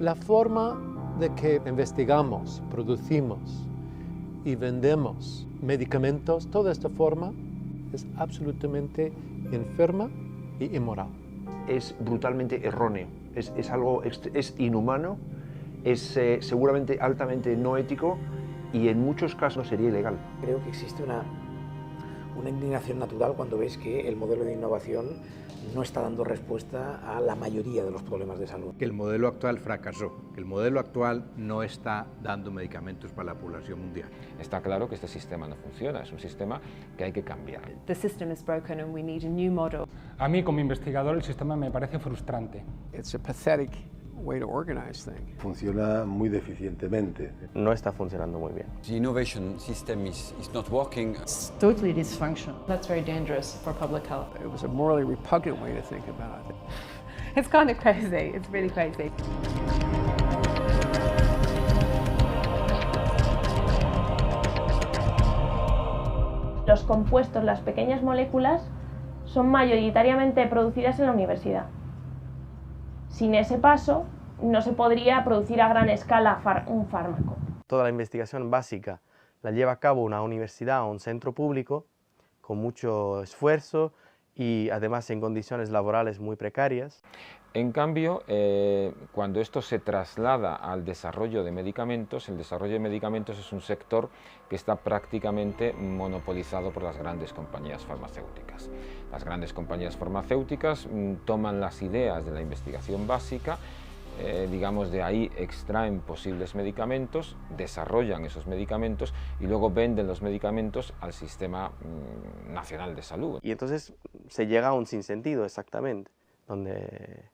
La forma de que investigamos, producimos y vendemos medicamentos, toda esta forma es absolutamente enferma y inmoral. Es brutalmente erróneo, es inhumano, es seguramente altamente no ético y en muchos casos sería ilegal. Creo que existe una indignación natural cuando ves que el modelo de innovación no está dando respuesta a la mayoría de los problemas de salud. Que el modelo actual fracasó, que el modelo actual no está dando medicamentos para la población mundial. Está claro que este sistema no funciona, es un sistema que hay que cambiar. The system is broken and we need a new model. A mí como investigador el sistema me parece frustrante. It's a pathetic way to organize things. Funciona muy deficientemente. No está funcionando muy bien. The innovation system is not working. It's totally dysfunctional. That's very dangerous for public health. It was a morally repugnant way to think about it. It's kind of crazy. It's really crazy. Los compuestos, las pequeñas moléculas, son mayoritariamente producidas en la universidad. Sin ese paso, no se podría producir a gran escala un fármaco. Toda la investigación básica la lleva a cabo una universidad o un centro público con mucho esfuerzo y además en condiciones laborales muy precarias. En cambio, cuando esto se traslada al desarrollo de medicamentos, el desarrollo de medicamentos es un sector que está prácticamente monopolizado por las grandes compañías farmacéuticas. Las grandes compañías farmacéuticas toman las ideas de la investigación básica, digamos de ahí extraen posibles medicamentos, desarrollan esos medicamentos y luego venden los medicamentos al sistema nacional de salud. Y entonces se llega a un sinsentido exactamente, donde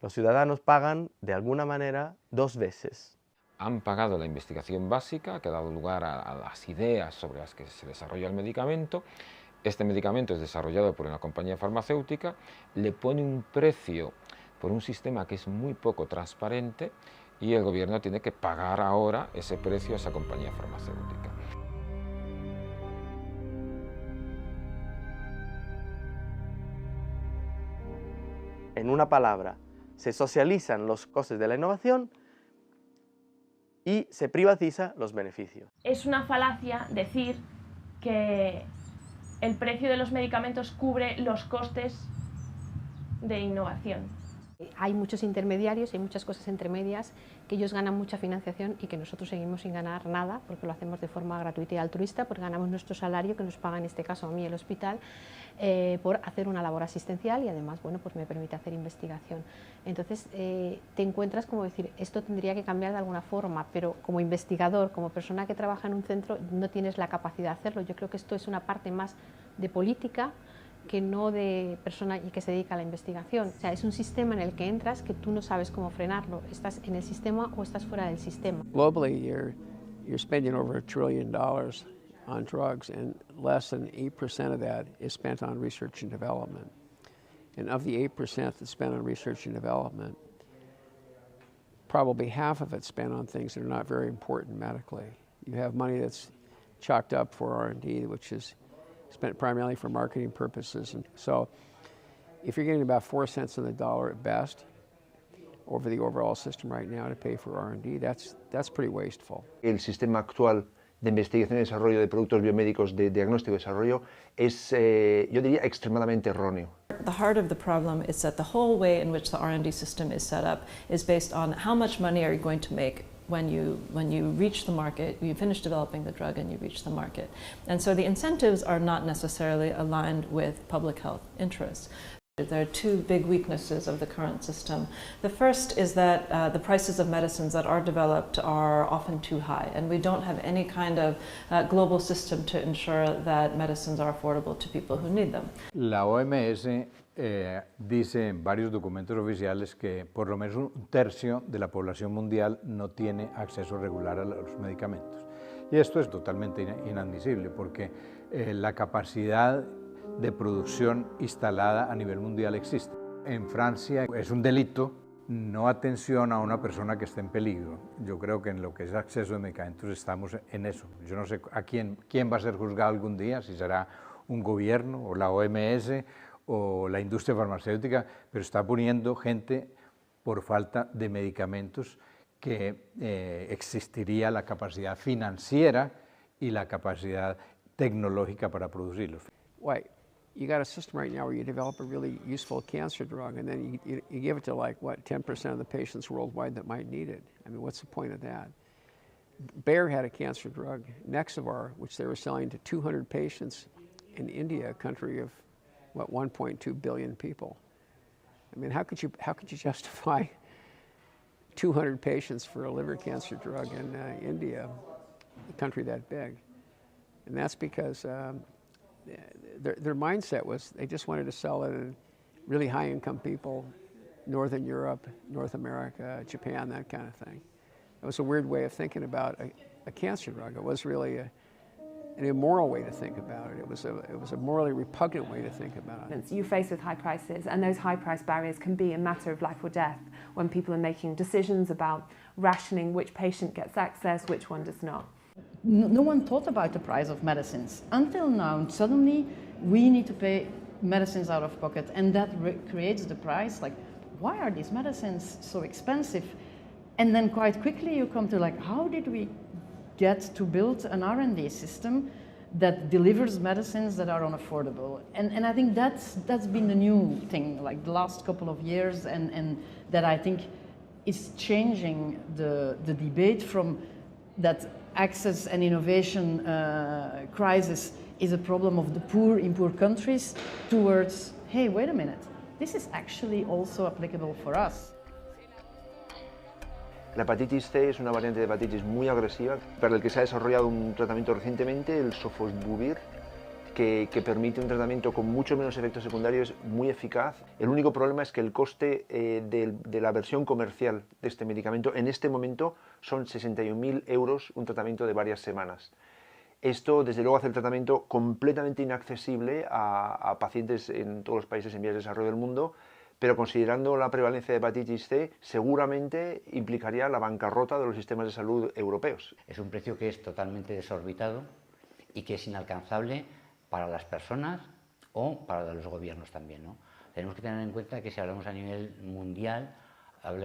los ciudadanos pagan de alguna manera dos veces. Han pagado la investigación básica que ha dado lugar a las ideas sobre las que se desarrolla el medicamento. Este medicamento es desarrollado por una compañía farmacéutica, le pone un precio por un sistema que es muy poco transparente y el gobierno tiene que pagar ahora ese precio a esa compañía farmacéutica. En una palabra, se socializan los costes de la innovación y se privatiza los beneficios. Es una falacia decir que el precio de los medicamentos cubre los costes de innovación. Hay muchos intermediarios, hay muchas cosas entre medias, que ellos ganan mucha financiación y que nosotros seguimos sin ganar nada, porque lo hacemos de forma gratuita y altruista, porque ganamos nuestro salario, que nos paga en este caso a mí el hospital, por hacer una labor asistencial y además, bueno, pues me permite hacer investigación. Entonces te encuentras como decir, esto tendría que cambiar de alguna forma, pero como investigador, como persona que trabaja en un centro, no tienes la capacidad de hacerlo. Yo creo que esto es una parte más de política que no de persona y que se dedica a la investigación. O sea, es un sistema en el que entras que tú no sabes cómo frenarlo. ¿Estás en el sistema o estás fuera del sistema? Globally, you're spending over $1 trillion on drugs, and less than 8% of that is spent on research and development. And of the 8% that's spent on research and development, probably half of it's spent on things that are not very important medically. You have money that's chalked up for R&D, which is spent primarily for marketing purposes. And so if you're getting about 4 cents on the dollar at best over the overall system right now to pay for R&D, that's pretty wasteful. El sistema actual de investigación y desarrollo de productos biomédicos de diagnóstico y desarrollo es, yo diría, extremadamente erróneo. The heart of the problem is that the whole way in which the R&D system is set up is based on how much money are you going to make when you reach the market, you finish developing the drug and you reach the market. And so the incentives are not necessarily aligned with public health interests. There are two big weaknesses of the current system. The first is that the prices of medicines that are developed are often too high, and we don't have any kind of global system to ensure that medicines are affordable to people who need them. La OMS dice en varios documentos oficiales que por lo menos un tercio de la población mundial no tiene acceso regular a los medicamentos. Y esto es totalmente inadmisible porque la capacidad de producción instalada a nivel mundial existe. En Francia es un delito no atención a una persona que esté en peligro. Yo creo que en lo que es acceso de medicamentos estamos en eso. Yo no sé a quién va a ser juzgado algún día, si será un gobierno o la OMS o la industria farmacéutica, pero está poniendo gente por falta de medicamentos que existiría la capacidad financiera y la capacidad tecnológica para producirlos. Why? You got a system right now where you develop a really useful cancer drug and then you give it to like, what, 10% of the patients worldwide that might need it. I mean, what's the point of that? Bayer had a cancer drug, Nexavar, which they were selling to 200 patients in India, a country of, what, 1.2 billion people. I mean, how could you justify 200 patients for a liver cancer drug in India, a country that big? And that's because their mindset was they just wanted to sell it to really high-income people, Northern Europe, North America, Japan, that kind of thing. It was a weird way of thinking about a cancer drug. It was really an immoral way to think about it. It was a morally repugnant way to think about it. You're faced with high prices, and those high price barriers can be a matter of life or death when people are making decisions about rationing which patient gets access, which one does not. No one thought about the price of medicines. Until now, suddenly we need to pay medicines out of pocket, and that creates the price. Like, why are these medicines so expensive? And then quite quickly you come to like, how did we get to build an R&D system that delivers medicines that are unaffordable? And I think that's been the new thing, like the last couple of years, and that I think is changing the debate from that access and innovation crisis is a problem of the poor in poor countries towards, hey, wait a minute, this is actually also applicable for us. La hepatitis C es una variante de hepatitis muy agresiva para el que se ha desarrollado un tratamiento recientemente, el sofosbuvir, que permite un tratamiento con mucho menos efectos secundarios, muy eficaz. El único problema es que el coste de la versión comercial de este medicamento en este momento son 61.000 euros, un tratamiento de varias semanas. Esto, desde luego, hace el tratamiento completamente inaccesible a pacientes en todos los países en vías de desarrollo del mundo, pero considerando la prevalencia de hepatitis C, seguramente implicaría la bancarrota de los sistemas de salud europeos. Es un precio que es totalmente desorbitado y que es inalcanzable para las personas o para los gobiernos también, ¿no? Tenemos que tener en cuenta que si hablamos a nivel mundial,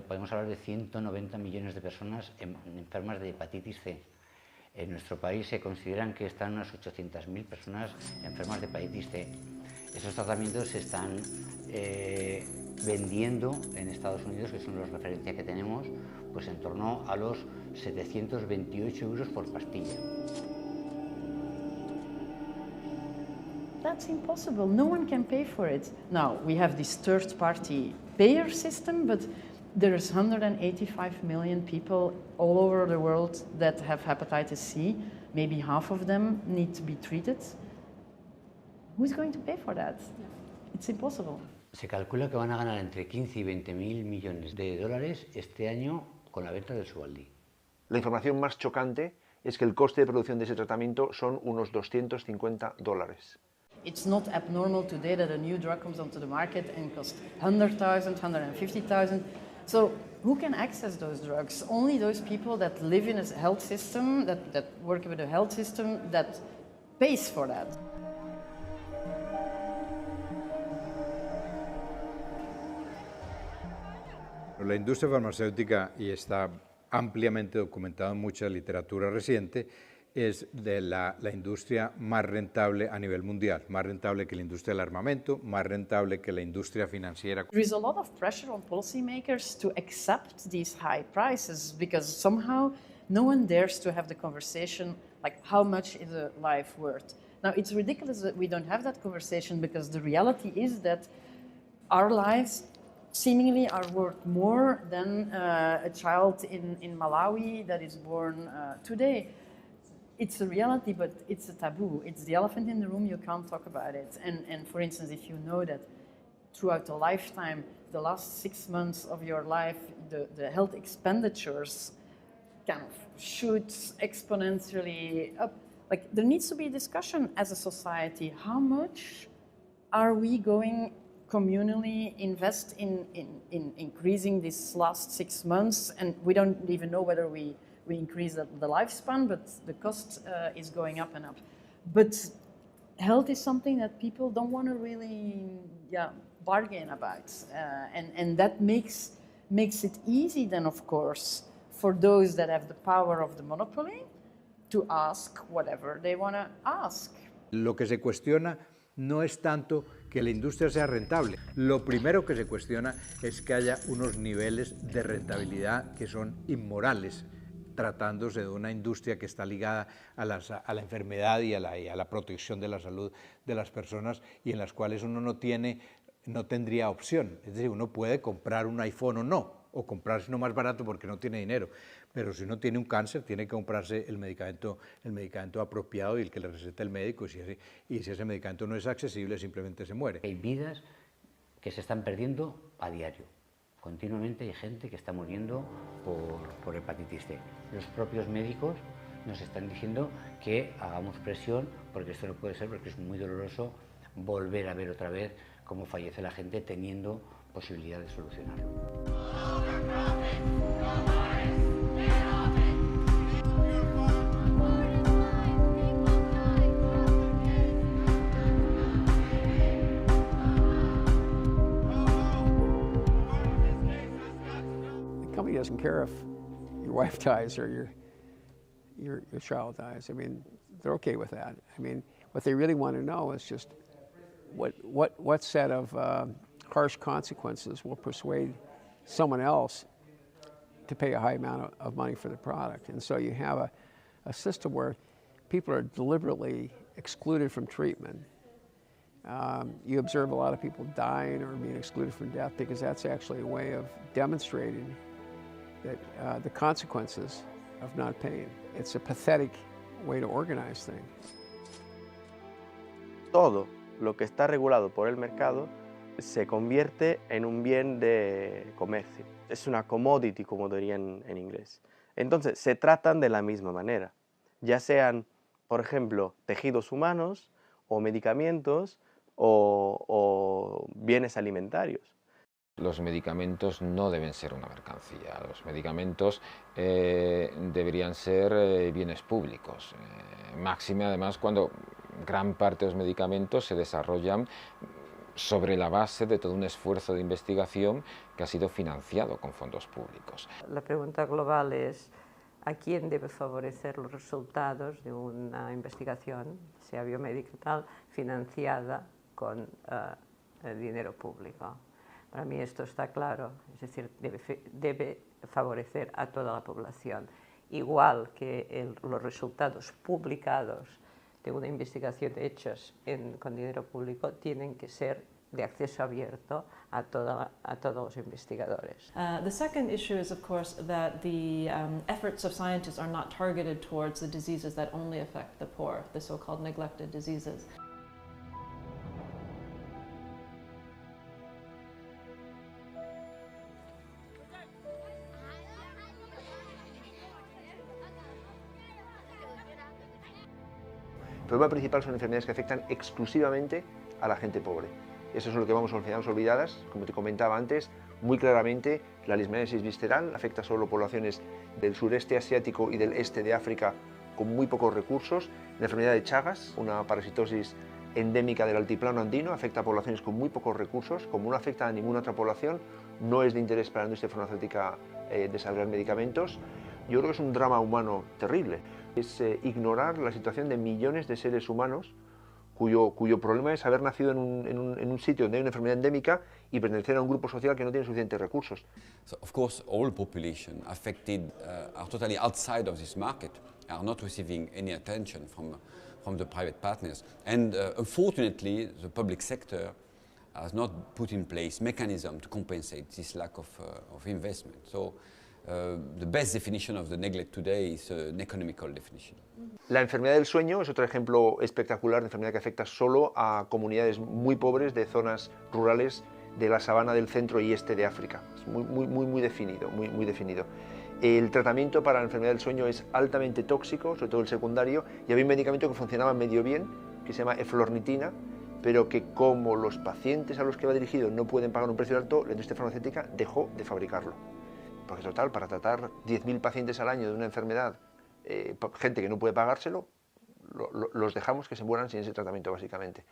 podemos hablar de 190 millones de personas enfermas de hepatitis C. En nuestro país se consideran que están unas 800.000 personas enfermas de hepatitis C. Esos tratamientos se están vendiendo en Estados Unidos, que son las referencias que tenemos, pues en torno a los 728 euros por pastilla. That's impossible. No one can pay for it. Now, we have this third-party payer system, but there's 185 million people all over the world that have hepatitis C. Maybe half of them need to be treated. Who's going to pay for that? It's impossible. Se calcula que van a ganar entre 15 y 20.000 millones de dólares este año con la venta del Sovaldi. La información más chocante es que el coste de producción de ese tratamiento son unos $250. It's not abnormal today that a new drug comes onto the market and costs 100,000, 150,000. So who can access those drugs? Only those people that live in a health system, that work with a health system that pays for that. La industria farmacéutica, y está ampliamente documentado en mucha literatura reciente, es de la industria más rentable a nivel mundial, más rentable que la industria del armamento, más rentable que la industria financiera. There is a lot of pressure on policymakers to accept these high prices because somehow no one dares to have the conversation like how much is a life worth. Now it's ridiculous that we don't have that conversation because the reality is that our lives seemingly are worth more than a child in Malawi that is born today. It's a reality, but it's a taboo. It's the elephant in the room, you can't talk about it. And for instance, if you know that throughout a lifetime, the last 6 months of your life, the health expenditures kind of shoot exponentially up. Like, there needs to be a discussion as a society. How much are we going communally invest in increasing these last 6 months? And we don't even know whether we increase the lifespan, but the cost is going up and up. But health is something that people don't want to really bargain about. And that makes it easy then, of course, for those that have the power of the monopoly to ask whatever they want to ask. Lo que se cuestiona no es tanto que la industria sea rentable. Lo primero que se cuestiona es que haya unos niveles de rentabilidad que son inmorales, tratándose de una industria que está ligada a la enfermedad y a la protección de la salud de las personas, y en las cuales uno no tendría opción. Es decir, uno puede comprar un iPhone o no, o comprarse uno más barato porque no tiene dinero, pero si uno tiene un cáncer tiene que comprarse el medicamento apropiado y el que le receta el médico, y si ese medicamento no es accesible simplemente se muere. Hay vidas que se están perdiendo a diario. Continuamente hay gente que está muriendo por hepatitis C. Los propios médicos nos están diciendo que hagamos presión porque esto no puede ser, porque es muy doloroso volver a ver otra vez cómo fallece la gente teniendo posibilidad de solucionarlo. The company doesn't care if your wife dies or your child dies. I mean, they're okay with that. I mean, what they really want to know is just what set of harsh consequences will persuade someone else to pay a high amount of money for the product. And so you have a system where people are deliberately excluded from treatment. You observe a lot of people dying or being excluded from death because that's actually a way of demonstrating that the consequences of not paying. It's a pathetic way to organize things. Todo lo que está regulado por el mercado se convierte en un bien de comercio. Es una commodity, como dirían en inglés. Entonces, se tratan de la misma manera, ya sean, por ejemplo, tejidos humanos o medicamentos o bienes alimentarios. Los medicamentos no deben ser una mercancía, los medicamentos deberían ser bienes públicos, máxime además cuando gran parte de los medicamentos se desarrollan sobre la base de todo un esfuerzo de investigación que ha sido financiado con fondos públicos. La pregunta global es ¿a quién debe favorecer los resultados de una investigación, sea biomédica y tal, financiada con dinero público? Para mí esto está claro, es decir, debe favorecer a toda la población, igual que los resultados publicados de una investigación hechos con dinero público tienen que ser de acceso abierto a todos los investigadores. The second issue is, of course, that the efforts of scientists are not targeted towards the diseases that only affect the poor, the so-called neglected diseases. El problema principal son enfermedades que afectan exclusivamente a la gente pobre. Eso es lo que llamamos enfermedades olvidadas. Como te comentaba antes, muy claramente la leishmaniasis visceral afecta solo poblaciones del sureste asiático y del este de África con muy pocos recursos. La enfermedad de Chagas, una parasitosis endémica del altiplano andino, afecta a poblaciones con muy pocos recursos. Como no afecta a ninguna otra población, no es de interés para la industria farmacéutica desarrollar medicamentos. Yo creo que es un drama humano terrible. Es ignorar la situación de millones de seres humanos cuyo problema es haber nacido en un sitio donde hay una enfermedad endémica y pertenecer a un grupo social que no tiene suficientes recursos. So, of course, all population affected are totally outside of this market, are not receiving any attention from the private partners. And unfortunately, the public sector has not put in place mechanism to compensate this lack of investment. So, the best definition of the neglect today is an economical definition. La enfermedad del sueño es otro ejemplo espectacular de enfermedad que afecta solo a comunidades muy pobres de zonas rurales de la sabana del centro y este de África. Es muy definido. El tratamiento para la enfermedad del sueño es altamente tóxico, sobre todo el secundario, y había un medicamento que funcionaba medio bien, que se llama eflornitina, pero que como los pacientes a los que va dirigido no pueden pagar un precio alto, la industria farmacéutica dejó de fabricarlo. Porque total, para tratar 10.000 pacientes al año de una enfermedad, gente que no puede pagárselo, los dejamos que se mueran sin ese tratamiento básicamente.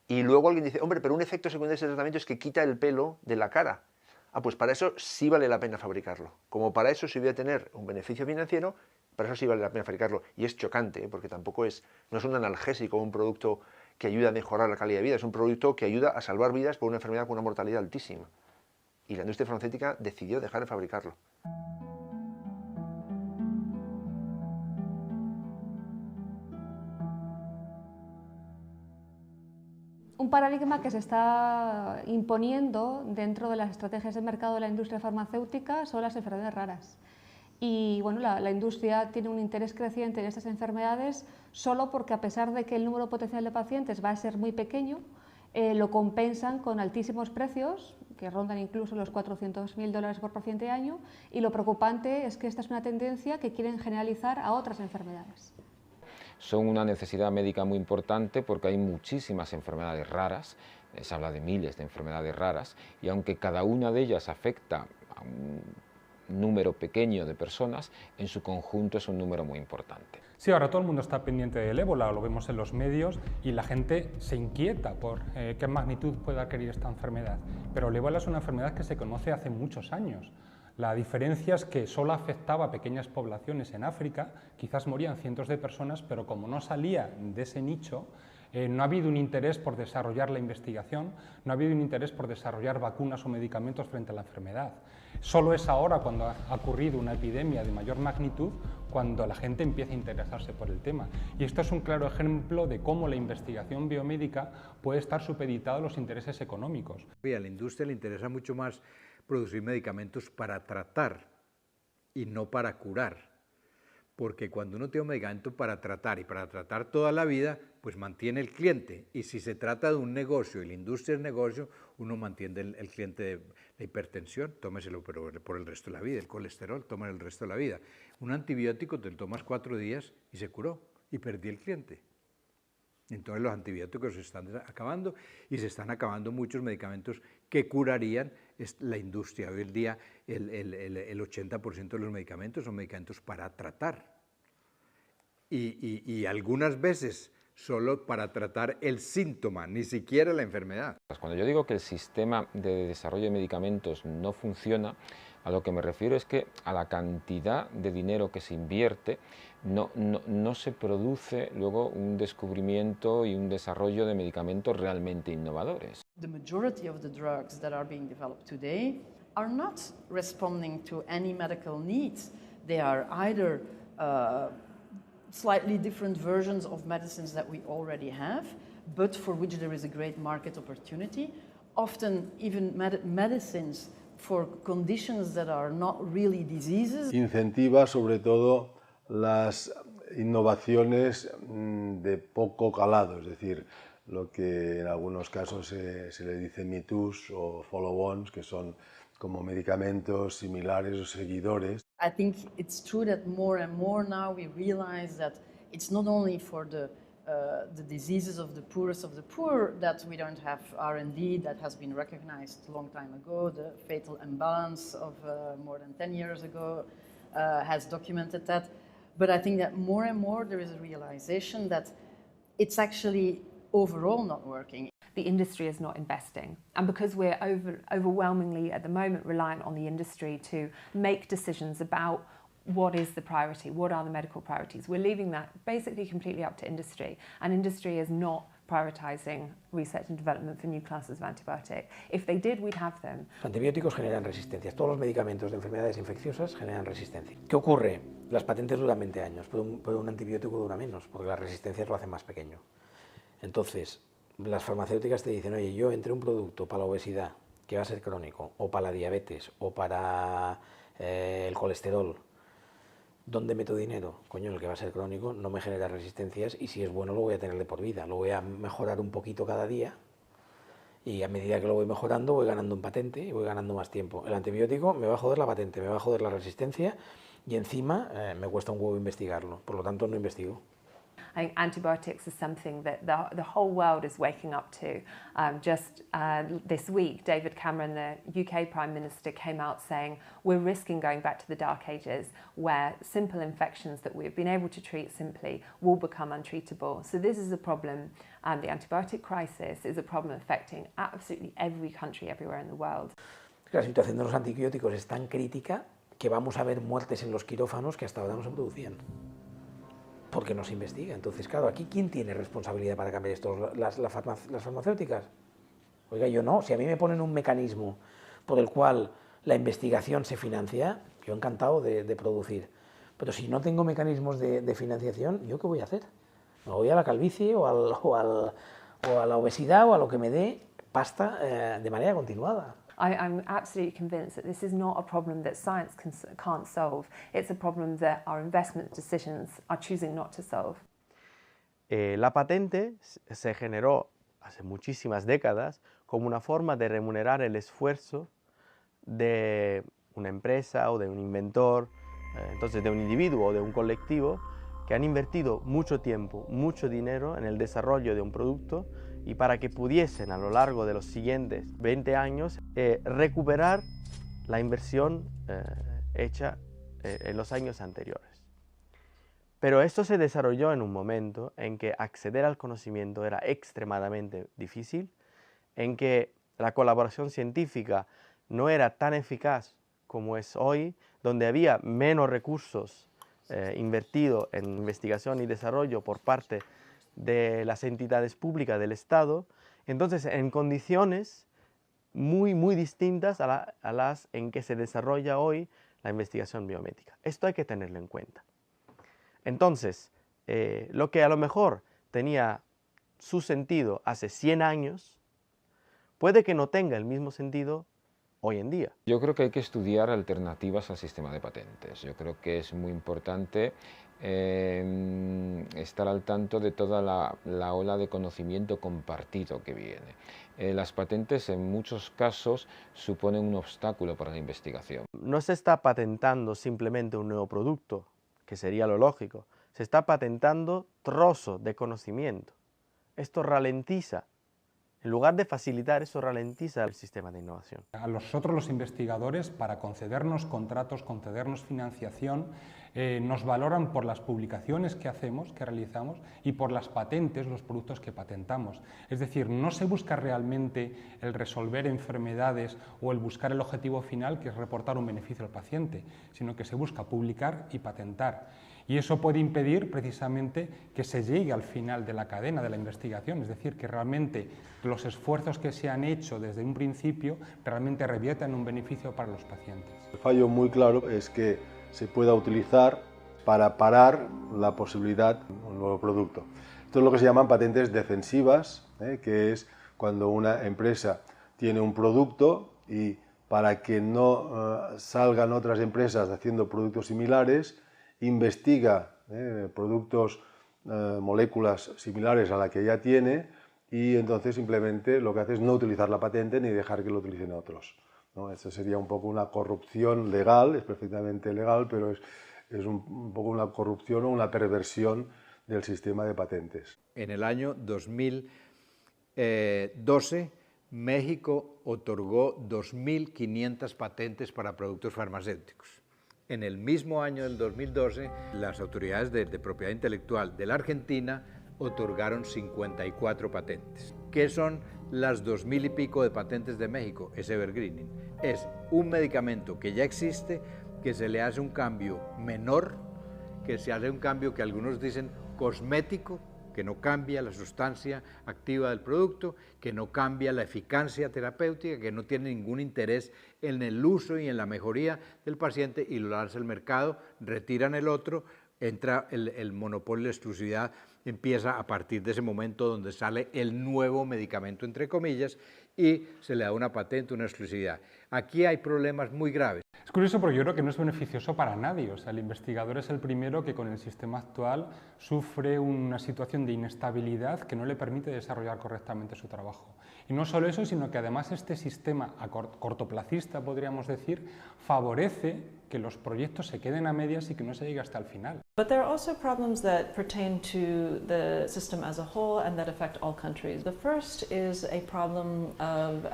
Y luego alguien dice, hombre, pero un efecto secundario de ese tratamiento es que quita el pelo de la cara. Ah, pues para eso sí vale la pena fabricarlo. Como para eso sí voy a tener un beneficio financiero, para eso sí vale la pena fabricarlo. Y es chocante, porque tampoco no es un analgésico, un producto que ayuda a mejorar la calidad de vida, es un producto que ayuda a salvar vidas por una enfermedad con una mortalidad altísima. Y la industria farmacéutica decidió dejar de fabricarlo. Un paradigma que se está imponiendo dentro de las estrategias de mercado de la industria farmacéutica son las enfermedades raras. Y bueno, la industria tiene un interés creciente en estas enfermedades solo porque, a pesar de que el número potencial de pacientes va a ser muy pequeño, lo compensan con altísimos precios, que rondan incluso los $400.000 por paciente año, y lo preocupante es que esta es una tendencia que quieren generalizar a otras enfermedades. Son una necesidad médica muy importante porque hay muchísimas enfermedades raras, se habla de miles de enfermedades raras, y aunque cada una de ellas afecta a un número pequeño de personas, en su conjunto es un número muy importante. Sí, ahora todo el mundo está pendiente del ébola, lo vemos en los medios, y la gente se inquieta por qué magnitud puede adquirir esta enfermedad. Pero el ébola es una enfermedad que se conoce hace muchos años. La diferencia es que solo afectaba a pequeñas poblaciones en África, quizás morían cientos de personas, pero como no salía de ese nicho, no ha habido un interés por desarrollar la investigación, no ha habido un interés por desarrollar vacunas o medicamentos frente a la enfermedad. Solo es ahora, cuando ha ocurrido una epidemia de mayor magnitud, cuando la gente empieza a interesarse por el tema. Y esto es un claro ejemplo de cómo la investigación biomédica puede estar supeditada a los intereses económicos. A la industria le interesa mucho más producir medicamentos para tratar y no para curar. Porque cuando uno tiene un medicamento para tratar y para tratar toda la vida, pues mantiene el cliente. Y si se trata de un negocio y la industria es negocio, uno mantiene el cliente de la hipertensión, tómeselo por el resto de la vida, el colesterol, tómalo el resto de la vida. Un antibiótico te lo tomas 4 días y se curó y perdí el cliente. Entonces los antibióticos se están acabando y se están acabando muchos medicamentos que curarían la industria. Hoy en día el 80% de los medicamentos son medicamentos para tratar y algunas veces solo para tratar el síntoma, ni siquiera la enfermedad. Cuando yo digo que el sistema de desarrollo de medicamentos no funciona, a lo que me refiero es que a la cantidad de dinero que se invierte no se produce luego un descubrimiento y un desarrollo de medicamentos realmente innovadores. The majority of the drugs that are being developed today are not responding to any medical needs. They are either slightly different versions of medicines that we already have, but for which there is a great market opportunity, often even medicines for conditions that are not really diseases. Incentiva sobre todo las innovaciones de poco calado, es decir, lo que en algunos casos se le dice me toos o follow-ons, que son como medicamentos similares o seguidores. I think it's true that more and more now we realize that it's not only for the diseases of the poorest of the poor that we don't have R&D that has been recognized a long time ago. The fatal imbalance of more than 10 years ago has documented that. But I think that more and more there is a realization that it's actually overall not working. The industry is not investing, and because we're overwhelmingly at the moment reliant on the industry to make decisions about what is the priority, what are the medical priorities, we're leaving that basically completely up to industry, and industry is not prioritising research and development for new classes of antibiotic. If they did, we'd have them. Los antibióticos generan resistencias. Todos los medicamentos de enfermedades infecciosas generan resistencia. ¿Qué ocurre? Las patentes duran 20 años, pero un antibiótico dura menos, porque las resistencias lo hacen más pequeño. Entonces, las farmacéuticas te dicen, oye, yo entre un producto para la obesidad, que va a ser crónico, o para la diabetes, o para el colesterol, ¿dónde meto dinero? Coño, el que va a ser crónico no me genera resistencias y si es bueno lo voy a tener de por vida. Lo voy a mejorar un poquito cada día y a medida que lo voy mejorando voy ganando en patente y voy ganando más tiempo. El antibiótico me va a joder la patente, me va a joder la resistencia y encima me cuesta un huevo investigarlo. Por lo tanto, no investigo. I think antibiotics is something that the whole world is waking up to. Just this week, David Cameron, the UK Prime Minister, came out saying we're risking going back to the dark ages where simple infections that we've been able to treat simply will become untreatable. So this is a problem. The antibiotic crisis is a problem affecting absolutely every country everywhere in the world. La situación de los antibióticos es tan crítica que vamos a ver muertes en los quirófanos que hasta ahora no se producían, porque no se investiga. Entonces, claro, aquí ¿quién tiene responsabilidad para cambiar esto? ¿Las farmacéuticas? Oiga, yo no. Si a mí me ponen un mecanismo por el cual la investigación se financia, yo encantado de producir. Pero si no tengo mecanismos de financiación, ¿yo qué voy a hacer? Me voy a la calvicie o a la obesidad o a lo que me dé pasta de manera continuada. I'm absolutely convinced that this is not a problem that science can't solve. It's a problem that our investment decisions are choosing not to solve. La patente se generó hace muchísimas décadas como una forma de remunerar el esfuerzo de una empresa o de un inventor, entonces de un individuo o de un colectivo que han invertido mucho tiempo, mucho dinero en el desarrollo de un producto y para que pudiesen a lo largo de los siguientes 20 años recuperar la inversión hecha en los años anteriores. Pero esto se desarrolló en un momento en que acceder al conocimiento era extremadamente difícil, en que la colaboración científica no era tan eficaz como es hoy, donde había menos recursos invertidos en investigación y desarrollo por parte de las entidades públicas del Estado, entonces en condiciones muy distintas a las en que se desarrolla hoy la investigación biomédica. Esto hay que tenerlo en cuenta. Entonces, lo que a lo mejor tenía su sentido hace 100 años, puede que no tenga el mismo sentido hoy en día. Yo creo que hay que estudiar alternativas al sistema de patentes. Yo creo que es muy importante estar al tanto de toda la ola de conocimiento compartido que viene. Las patentes en muchos casos suponen un obstáculo para la investigación. No se está patentando simplemente un nuevo producto, que sería lo lógico. Se está patentando trozos de conocimiento. Esto ralentiza. En lugar de facilitar, eso ralentiza el sistema de innovación. A nosotros los investigadores, para concedernos contratos, concedernos financiación, nos valoran por las publicaciones que hacemos, que realizamos, y por las patentes, los productos que patentamos. Es decir, no se busca realmente el resolver enfermedades o el buscar el objetivo final, que es reportar un beneficio al paciente, sino que se busca publicar y patentar. Y eso puede impedir precisamente que se llegue al final de la cadena de la investigación, es decir, que realmente los esfuerzos que se han hecho desde un principio realmente reviertan un beneficio para los pacientes. El fallo muy claro es que se pueda utilizar para parar la posibilidad de un nuevo producto. Esto es lo que se llaman patentes defensivas, que es cuando una empresa tiene un producto y para que no salgan otras empresas haciendo productos similares, investiga productos, moléculas similares a la que ya tiene y entonces simplemente lo que hace es no utilizar la patente ni dejar que lo utilicen otros, ¿no? Esto sería un poco una corrupción legal, es perfectamente legal, pero es un poco una corrupción o una perversión del sistema de patentes. En el año 2012, México otorgó 2.500 patentes para productos farmacéuticos. En el mismo año del 2012, las autoridades de propiedad intelectual de la Argentina otorgaron 54 patentes. ¿Qué son las 2.000 y pico de patentes de México? Es evergreening. Es un medicamento que ya existe, que se le hace un cambio menor, que se hace un cambio que algunos dicen cosmético, que no cambia la sustancia activa del producto, que no cambia la eficacia terapéutica, que no tiene ningún interés en el uso y en la mejoría del paciente y lo lanza al mercado, retiran el otro, entra el monopolio, la exclusividad empieza a partir de ese momento donde sale el nuevo medicamento, entre comillas, y se le da una patente, una exclusividad. Aquí hay problemas muy graves. Es curioso porque yo creo que no es beneficioso para nadie. O sea, el investigador es el primero que con el sistema actual sufre una situación de inestabilidad que no le permite desarrollar correctamente su trabajo. Y no solo eso, sino que además este sistema cortoplacista, podríamos decir, favorece que los proyectos se queden a medias y que no se llegue hasta el final. But there are also problems that pertain to the system as a whole and that affect all countries. The first is a problem of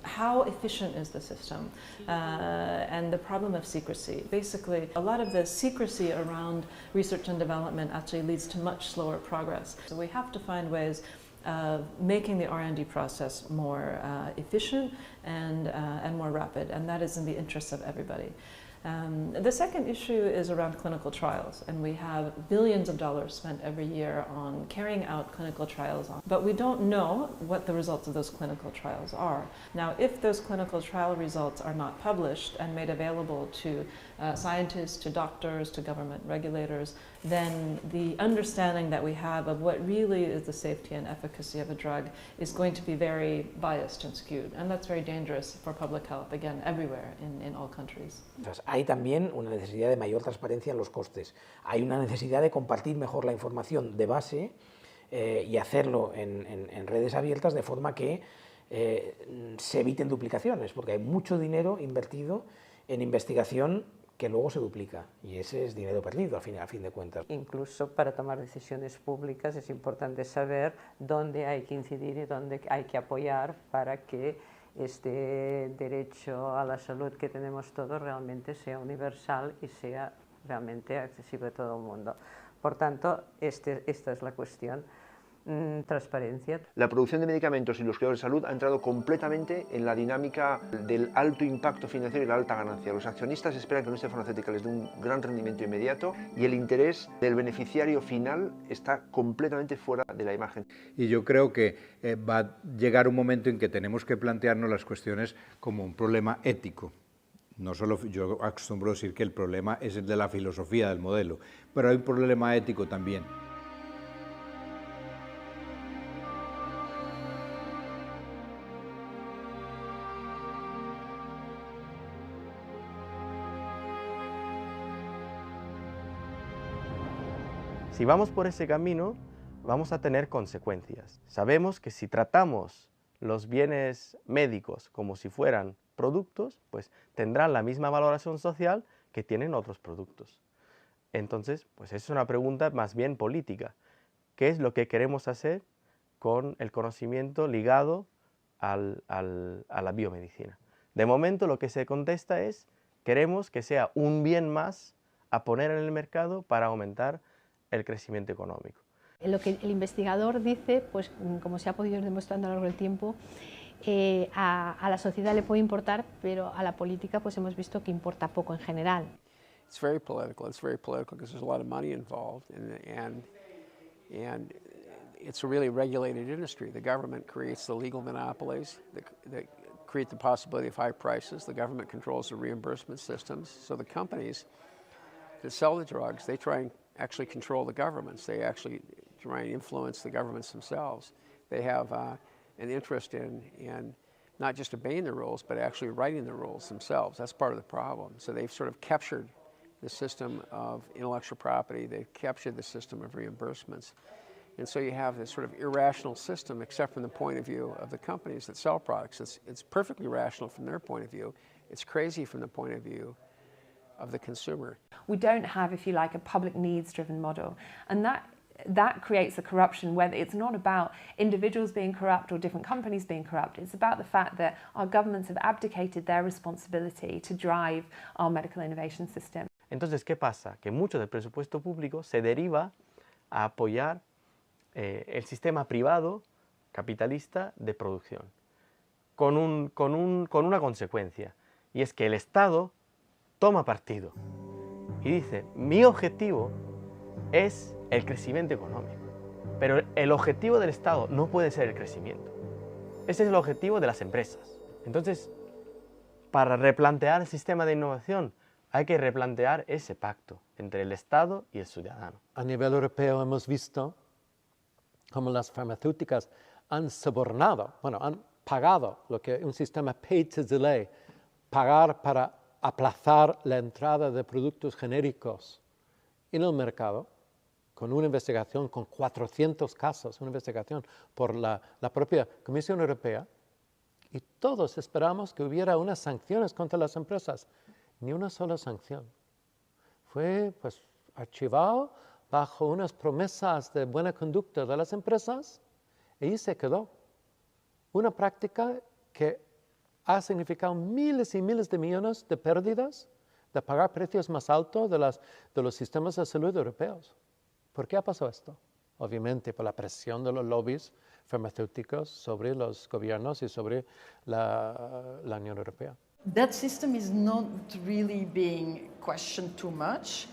how efficient is the system and the problem of secrecy. Basically, a lot of the secrecy around research and development actually leads to much slower progress. So we have to find ways making the R&D process more efficient and more rapid, and that is in the interests of everybody. The second issue is around clinical trials, and we have billions of dollars spent every year on carrying out clinical trials, but we don't know what the results of those clinical trials are. Now, if those clinical trial results are not published and made available to scientists, to doctors, to government regulators, then the understanding that we have of what really is the safety and efficacy of a drug is going to be very biased and skewed, and that's very dangerous for public health, again, everywhere in all countries. Hay también una necesidad de mayor transparencia en los costes. Hay una necesidad de compartir mejor la información de base y hacerlo en redes abiertas de forma que se eviten duplicaciones, porque hay mucho dinero invertido en investigación que luego se duplica, y ese es dinero perdido a fin de cuentas. Incluso para tomar decisiones públicas es importante saber dónde hay que incidir y dónde hay que apoyar para que este derecho a la salud que tenemos todos realmente sea universal y sea realmente accesible a todo el mundo. Por tanto, esta es la cuestión. Transparencia. La producción de medicamentos y los cuidados de salud ha entrado completamente en la dinámica del alto impacto financiero y la alta ganancia. Los accionistas esperan que la industria farmacéutica les dé un gran rendimiento inmediato y el interés del beneficiario final está completamente fuera de la imagen. Y yo creo que va a llegar un momento en que tenemos que plantearnos las cuestiones como un problema ético. No solo, yo acostumbro decir que el problema es el de la filosofía del modelo, pero hay un problema ético también. Si vamos por ese camino, vamos a tener consecuencias. Sabemos que si tratamos los bienes médicos como si fueran productos, pues tendrán la misma valoración social que tienen otros productos. Entonces, pues es una pregunta más bien política. ¿Qué es lo que queremos hacer con el conocimiento ligado a la biomedicina? De momento lo que se contesta es, queremos que sea un bien más a poner en el mercado para aumentar el crecimiento económico. Lo que el investigador dice, pues como se ha podido ir demostrando a lo largo del tiempo, a la sociedad le puede importar, pero a la política pues hemos visto que importa poco en general. It's very political. It's very political because there's a lot of money involved, and it's a really regulated industry. The government creates the legal monopolies that create the possibility of high prices. The government controls the reimbursement systems. So the companies that sell the drugs, they try and actually control the governments. They actually try and influence the governments themselves. They have an interest in not just obeying the rules, but actually writing the rules themselves. That's part of the problem. So they've sort of captured the system of intellectual property. They've captured the system of reimbursements. And so you have this sort of irrational system, except from the point of view of the companies that sell products. It's perfectly rational from their point of view. It's crazy from the point of view of the consumer. We don't have, if you like, a public needs-driven model, and that creates a corruption where it's not about individuals being corrupt or different companies being corrupt. It's about the fact that our governments have abdicated their responsibility to drive our medical innovation system. Entonces, ¿qué pasa? Que mucho del presupuesto público se deriva a apoyar el sistema privado capitalista de producción, con una consecuencia, y es que el Estado toma partido y dice, mi objetivo es el crecimiento económico, pero el objetivo del Estado no puede ser el crecimiento. Ese es el objetivo de las empresas. Entonces, para replantear el sistema de innovación, hay que replantear ese pacto entre el Estado y el ciudadano. A nivel europeo hemos visto cómo las farmacéuticas han sobornado, han pagado lo que un sistema pay to delay, pagar para aplazar la entrada de productos genéricos en el mercado, con una investigación con 400 casos, una investigación por la propia Comisión Europea, y todos esperamos que hubiera unas sanciones contra las empresas. Ni una sola sanción. Fue archivado bajo unas promesas de buena conducta de las empresas y ahí se quedó. Una práctica que ha significado miles y miles de millones de pérdidas, de pagar precios más altos de los sistemas de salud europeos. ¿Por qué ha pasado esto? obviamente por la presión de los lobbies farmacéuticos sobre los gobiernos y sobre la Unión Europea. That system is not really being questioned too much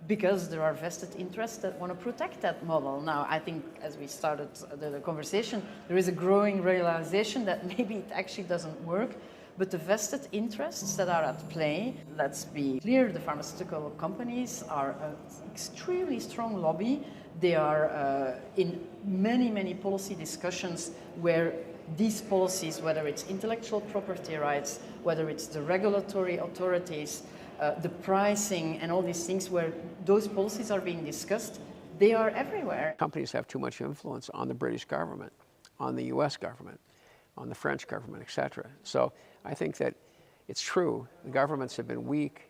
because there are vested interests that want to protect that model. Now, I think as we started the conversation, there is a growing realization that maybe it actually doesn't work, but the vested interests that are at play, let's be clear, the pharmaceutical companies are an extremely strong lobby. They are in many, many policy discussions where these policies, whether it's intellectual property rights, whether it's the regulatory authorities, the pricing and all these things where those policies are being discussed, they are everywhere. Companies have too much influence on the British government, on the US government, on the French government, etc. So I think that it's true, the governments have been weak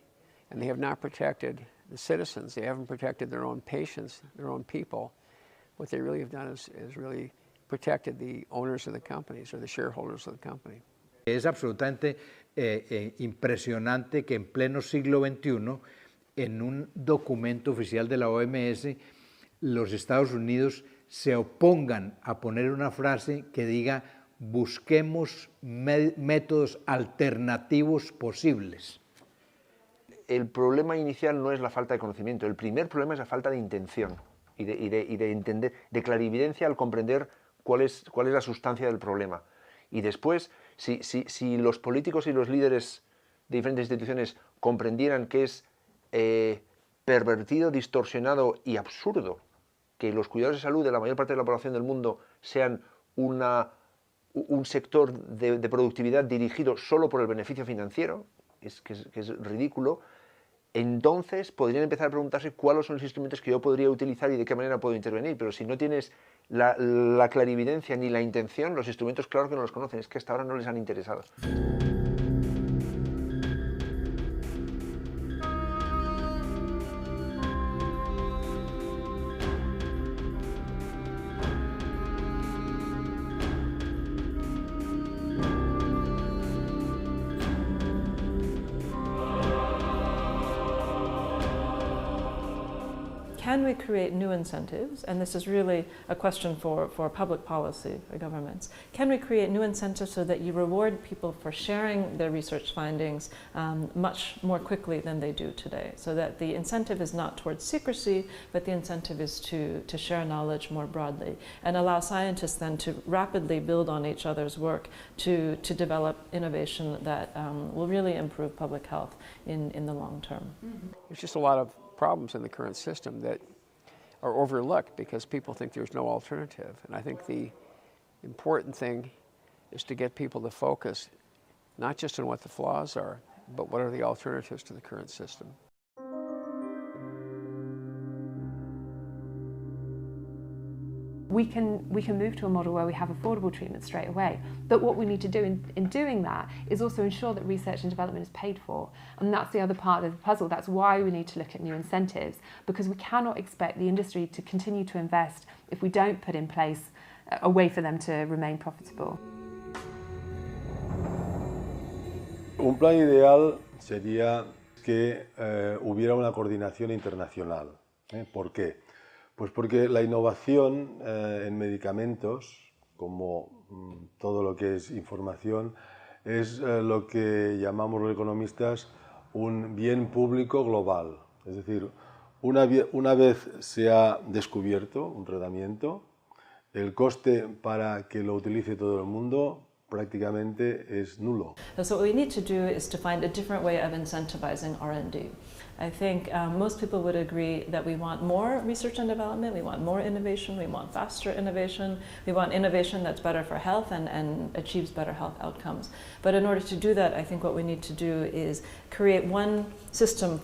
and they have not protected the citizens, they haven't protected their own patients, their own people. What they really have done is really protected the owners of the companies or the shareholders of the company. Es absolutamente impresionante que en pleno siglo XXI, en un documento oficial de la OMS, los Estados Unidos se opongan a poner una frase que diga busquemos métodos alternativos posibles. El problema inicial no es la falta de conocimiento, el primer problema es la falta de intención y de entender, de clarividencia al comprender cuál es la sustancia del problema. Y después, si los políticos y los líderes de diferentes instituciones comprendieran que es pervertido, distorsionado y absurdo que los cuidados de salud de la mayor parte de la población del mundo sean un sector de productividad dirigido solo por el beneficio financiero, que es ridículo, entonces podrían empezar a preguntarse cuáles son los instrumentos que yo podría utilizar y de qué manera puedo intervenir. Pero si no tienes la clarividencia ni la intención, los instrumentos claro que no los conocen, es que hasta ahora no les han interesado. Can we create new incentives? And this is really a question for public policy, for governments. Can we create new incentives so that you reward people for sharing their research findings much more quickly than they do today? So that the incentive is not towards secrecy, but the incentive is to share knowledge more broadly and allow scientists then to rapidly build on each other's work to develop innovation that will really improve public health in the long term. There's just a lot of problems in the current system that are overlooked because people think there's no alternative. And I think the important thing is to get people to focus not just on what the flaws are, but what are the alternatives to the current system. We can move to a model where we have affordable treatment straight away. But what we need to do in doing that is also ensure that research and development is paid for. And that's the other part of the puzzle. That's why we need to look at new incentives, because we cannot expect the industry to continue to invest if we don't put in place a way for them to remain profitable. Un plan ideal sería que hubiera una coordinación internacional. ¿Por qué? Pues porque la innovación en medicamentos, como todo lo que es información, es lo que llamamos los economistas un bien público global. Es decir, una vez se ha descubierto un tratamiento, el coste para que lo utilice todo el mundo prácticamente es nulo. So what we need to do is to find a different way of incentivizing R&D. I think most people would agree that we want more research and development, we want more innovation, we want faster innovation, we want innovation that's better for health and achieves better health outcomes. But in order to do that, I think what we need to do is create one system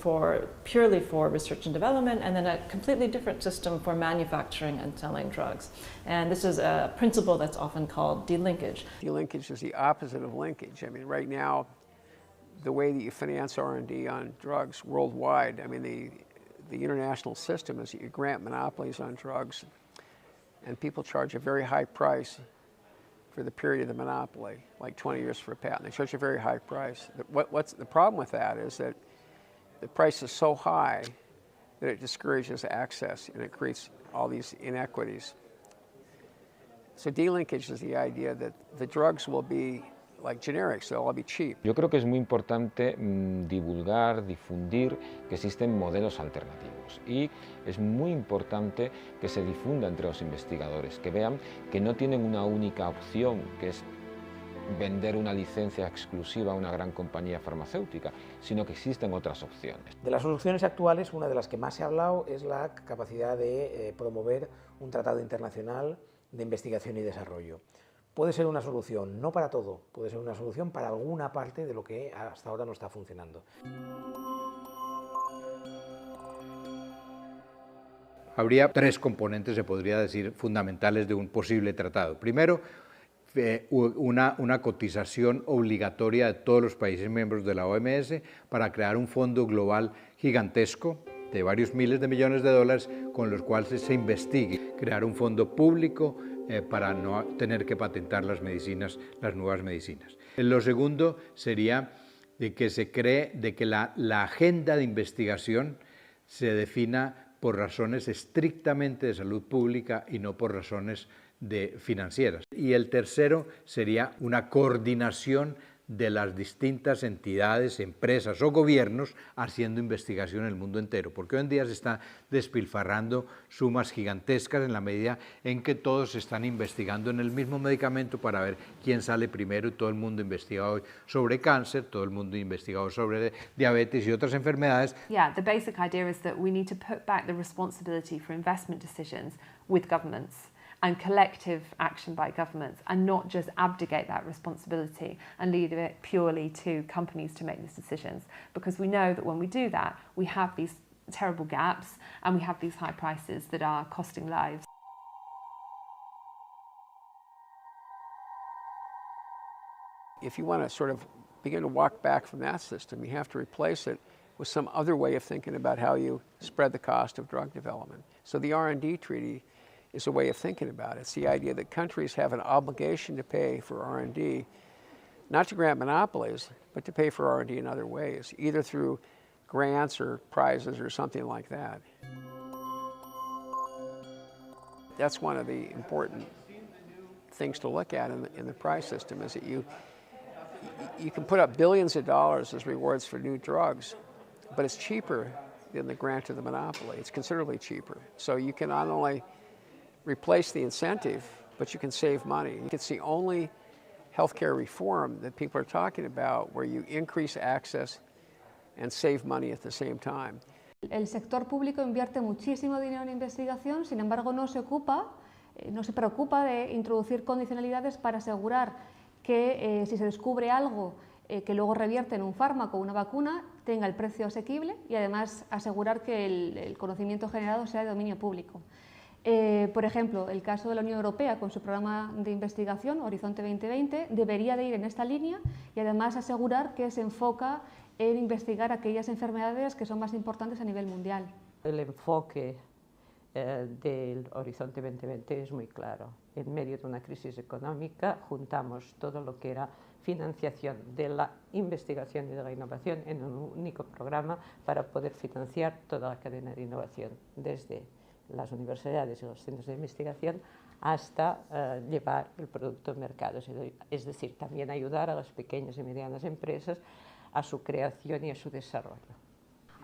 purely for research and development, and then a completely different system for manufacturing and selling drugs. And this is a principle that's often called delinkage. Delinkage is the opposite of linkage. I mean, right now, the way that you finance R&D on drugs worldwide, I mean, the international system is that you grant monopolies on drugs and people charge a very high price for the period of the monopoly, like 20 years for a patent. They charge a very high price. What's the problem with that is that the price is so high that it discourages access and it creates all these inequities. So delinkage is the idea that the drugs will be like generics, they'll all be cheap. Yo creo que es muy importante divulgar, difundir que existen modelos alternativos y es muy importante que se difunda entre los investigadores, que vean que no tienen una única opción, que es vender una licencia exclusiva a una gran compañía farmacéutica, sino que existen otras opciones. De las soluciones actuales, una de las que más se ha hablado es la capacidad de promover un tratado internacional de investigación y desarrollo. Puede ser una solución, no para todo, puede ser una solución para alguna parte de lo que hasta ahora no está funcionando. Habría tres componentes, se podría decir, fundamentales de un posible tratado. Primero, una cotización obligatoria de todos los países miembros de la OMS para crear un fondo global gigantesco de varios miles de millones de dólares con los cuales se investigue, crear un fondo público para no tener que patentar las medicinas, las nuevas medicinas. Lo segundo sería de que se cree de que la agenda de investigación se defina por razones estrictamente de salud pública y no por razones financieras. Y el tercero sería una coordinación de las distintas entidades, empresas o gobiernos haciendo investigación en el mundo entero, porque hoy en día se está despilfarrando sumas gigantescas en la medida en que todos están investigando en el mismo medicamento para ver quién sale primero y todo el mundo investiga hoy sobre cáncer, todo el mundo investigado sobre diabetes y otras enfermedades. Yeah, the basic idea is that we need to put back the responsibility for investment decisions with governments and collective action by governments, and not just abdicate that responsibility and leave it purely to companies to make these decisions. Because we know that when we do that, we have these terrible gaps and we have these high prices that are costing lives. If you want to sort of begin to walk back from that system, you have to replace it with some other way of thinking about how you spread the cost of drug development. So the R&D treaty is a way of thinking about it. It's the idea that countries have an obligation to pay for R&D, not to grant monopolies, but to pay for R&D in other ways, either through grants or prizes or something like that. That's one of the important things to look at in the prize system, is that you can put up billions of dollars as rewards for new drugs, but it's cheaper than the grant of the monopoly. It's considerably cheaper. So you can not only replace the incentive, but you can save money. It's the only healthcare reform that people are talking about where you increase access and save money at the same time. El sector público invierte muchísimo dinero en investigación, sin embargo no se preocupa de introducir condicionalidades para asegurar que si se descubre algo que luego revierte en un fármaco o una vacuna, tenga el precio asequible y además asegurar que el conocimiento generado sea de dominio público. Por ejemplo, el caso de la Unión Europea con su programa de investigación, Horizonte 2020, debería de ir en esta línea y además asegurar que se enfoca en investigar aquellas enfermedades que son más importantes a nivel mundial. El enfoque del Horizonte 2020 es muy claro. En medio de una crisis económica juntamos todo lo que era financiación de la investigación y de la innovación en un único programa para poder financiar toda la cadena de innovación, desde las universidades y los centros de investigación hasta llevar el producto al mercado, es decir, también ayudar a las pequeñas y medianas empresas a su creación y a su desarrollo.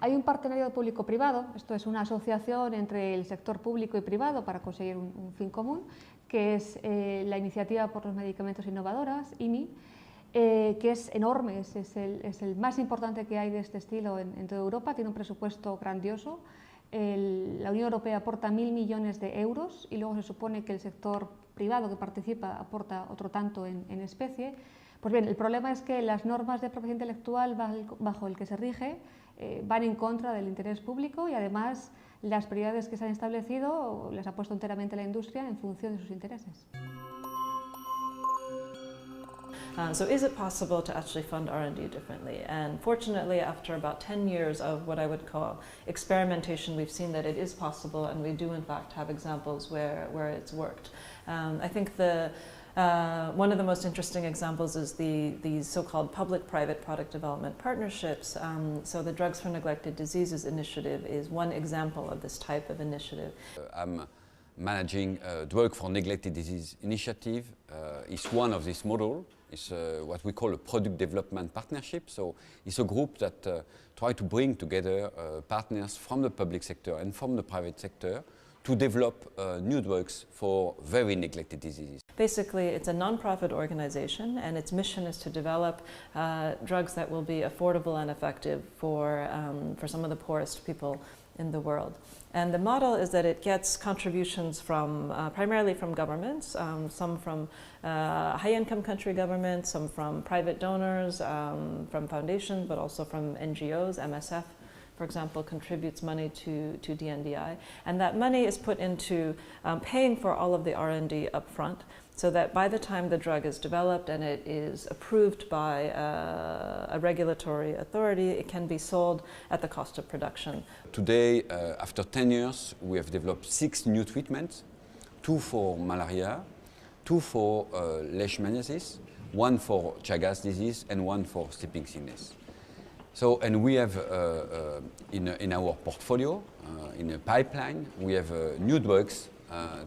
Hay un partenariado público-privado, esto es una asociación entre el sector público y privado para conseguir un fin común, que es la Iniciativa por los Medicamentos Innovadores, IMI, que es enorme, es el más importante que hay de este estilo en toda Europa, tiene un presupuesto grandioso. La Unión Europea aporta 1.000 millones de euros y luego se supone que el sector privado que participa aporta otro tanto en especie. Pues bien, el problema es que las normas de propiedad intelectual bajo el que se rige van en contra del interés público y además las prioridades que se han establecido las ha puesto enteramente la industria en función de sus intereses. So is it possible to actually fund R&D differently? And fortunately, after about 10 years of what I would call experimentation, we've seen that it is possible, and we do in fact have examples where it's worked. I think One of the most interesting examples is the so-called public-private product development partnerships. So the Drugs for Neglected Diseases initiative is one example of this type of initiative. I'm managing Drug for Neglected Disease initiative. It's one of this model. It's what we call a product development partnership. So it's a group that try to bring together partners from the public sector and from the private sector to develop new drugs for very neglected diseases. Basically, it's a non-profit organization, and its mission is to develop drugs that will be affordable and effective for some of the poorest people in the world. And the model is that it gets contributions from primarily from governments, some from high-income country governments, some from private donors, from foundations, but also from NGOs. MSF, for example, contributes money to DNDi, and that money is put into paying for all of the R&D up front, so that by the time the drug is developed and it is approved by a regulatory authority, it can be sold at the cost of production. Today, after 10 years, we have developed 6 new treatments, 2 for malaria, 2 for leishmaniasis, 1 for Chagas disease, and 1 for sleeping sickness. So, and we have in our portfolio, in a pipeline, we have new drugs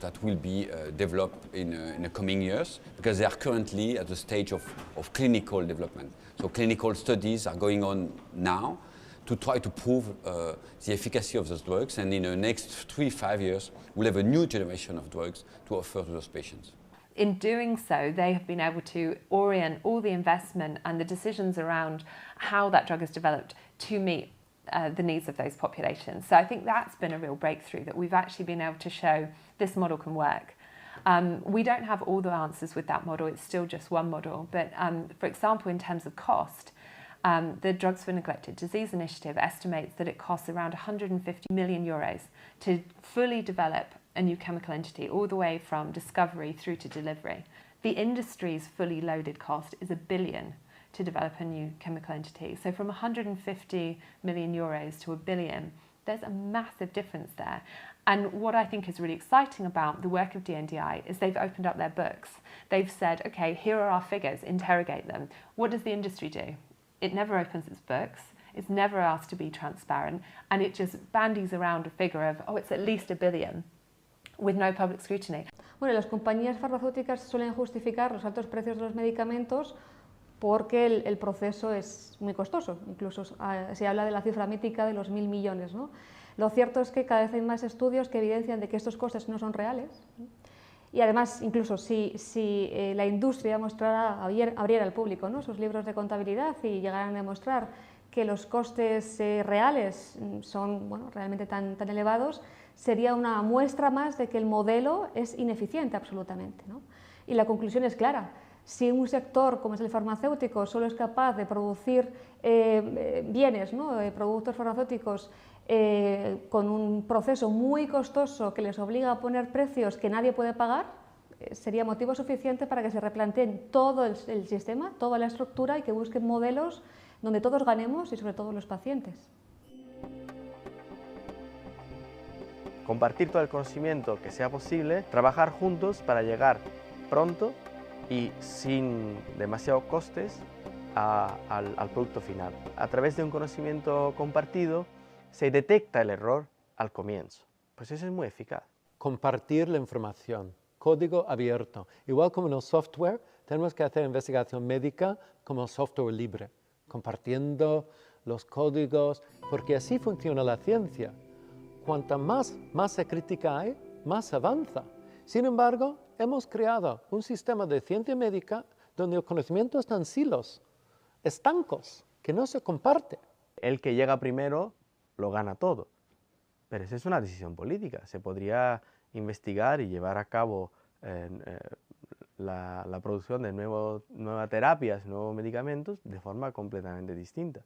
that will be developed in the coming years, because they are currently at the stage of clinical development. So clinical studies are going on now to try to prove the efficacy of those drugs, and in the next 3-5 years, we'll have a new generation of drugs to offer to those patients. In doing so, they have been able to orient all the investment and the decisions around how that drug is developed to meet the needs of those populations. So I think that's been a real breakthrough, that we've actually been able to show this model can work. We don't have all the answers with that model, it's still just one model, but for example, in terms of cost, the Drugs for Neglected Disease initiative estimates that it costs around 150 million euros to fully develop a new chemical entity, all the way from discovery through to delivery. The industry's fully loaded cost is 1 billion to develop a new chemical entity. So from 150 million euros to 1 billion, there's a massive difference there. And what I think is really exciting about the work of DNDi is they've opened up their books. They've said, okay, here are our figures, interrogate them. What does the industry do? It never opens its books. It's never asked to be transparent, and it just bandies around a figure of, oh, it's at least 1 billion. With no public scrutiny. Bueno, las compañías farmacéuticas suelen justificar los altos precios de los medicamentos porque el proceso es muy costoso. Incluso se habla de la cifra mítica de los 1.000 millones, ¿no? Lo cierto es que cada vez hay más estudios que evidencian de que estos costes no son reales. Y además, incluso si la industria abriera al público, ¿no?, sus libros de contabilidad y llegaran a demostrar que los costes reales son, bueno, realmente tan elevados, sería una muestra más de que el modelo es ineficiente absolutamente, ¿no? Y la conclusión es clara. Si un sector como es el farmacéutico solo es capaz de producir bienes, ¿no?, productos farmacéuticos con un proceso muy costoso que les obliga a poner precios que nadie puede pagar, sería motivo suficiente para que se replanteen todo el sistema, toda la estructura, y que busquen modelos donde todos ganemos y sobre todo los pacientes. Compartir todo el conocimiento que sea posible, trabajar juntos para llegar pronto y sin demasiados costes al producto final. A través de un conocimiento compartido se detecta el error al comienzo. Pues eso es muy eficaz. Compartir la información, código abierto. Igual como en el software, tenemos que hacer investigación médica como software libre, compartiendo los códigos, porque así funciona la ciencia. Cuanta más masa crítica hay, más avanza. Sin embargo, hemos creado un sistema de ciencia médica donde el conocimiento está en silos, estancos, que no se comparte. El que llega primero lo gana todo, pero esa es una decisión política. Se podría investigar y llevar a cabo la producción de nuevas terapias, nuevos medicamentos de forma completamente distinta.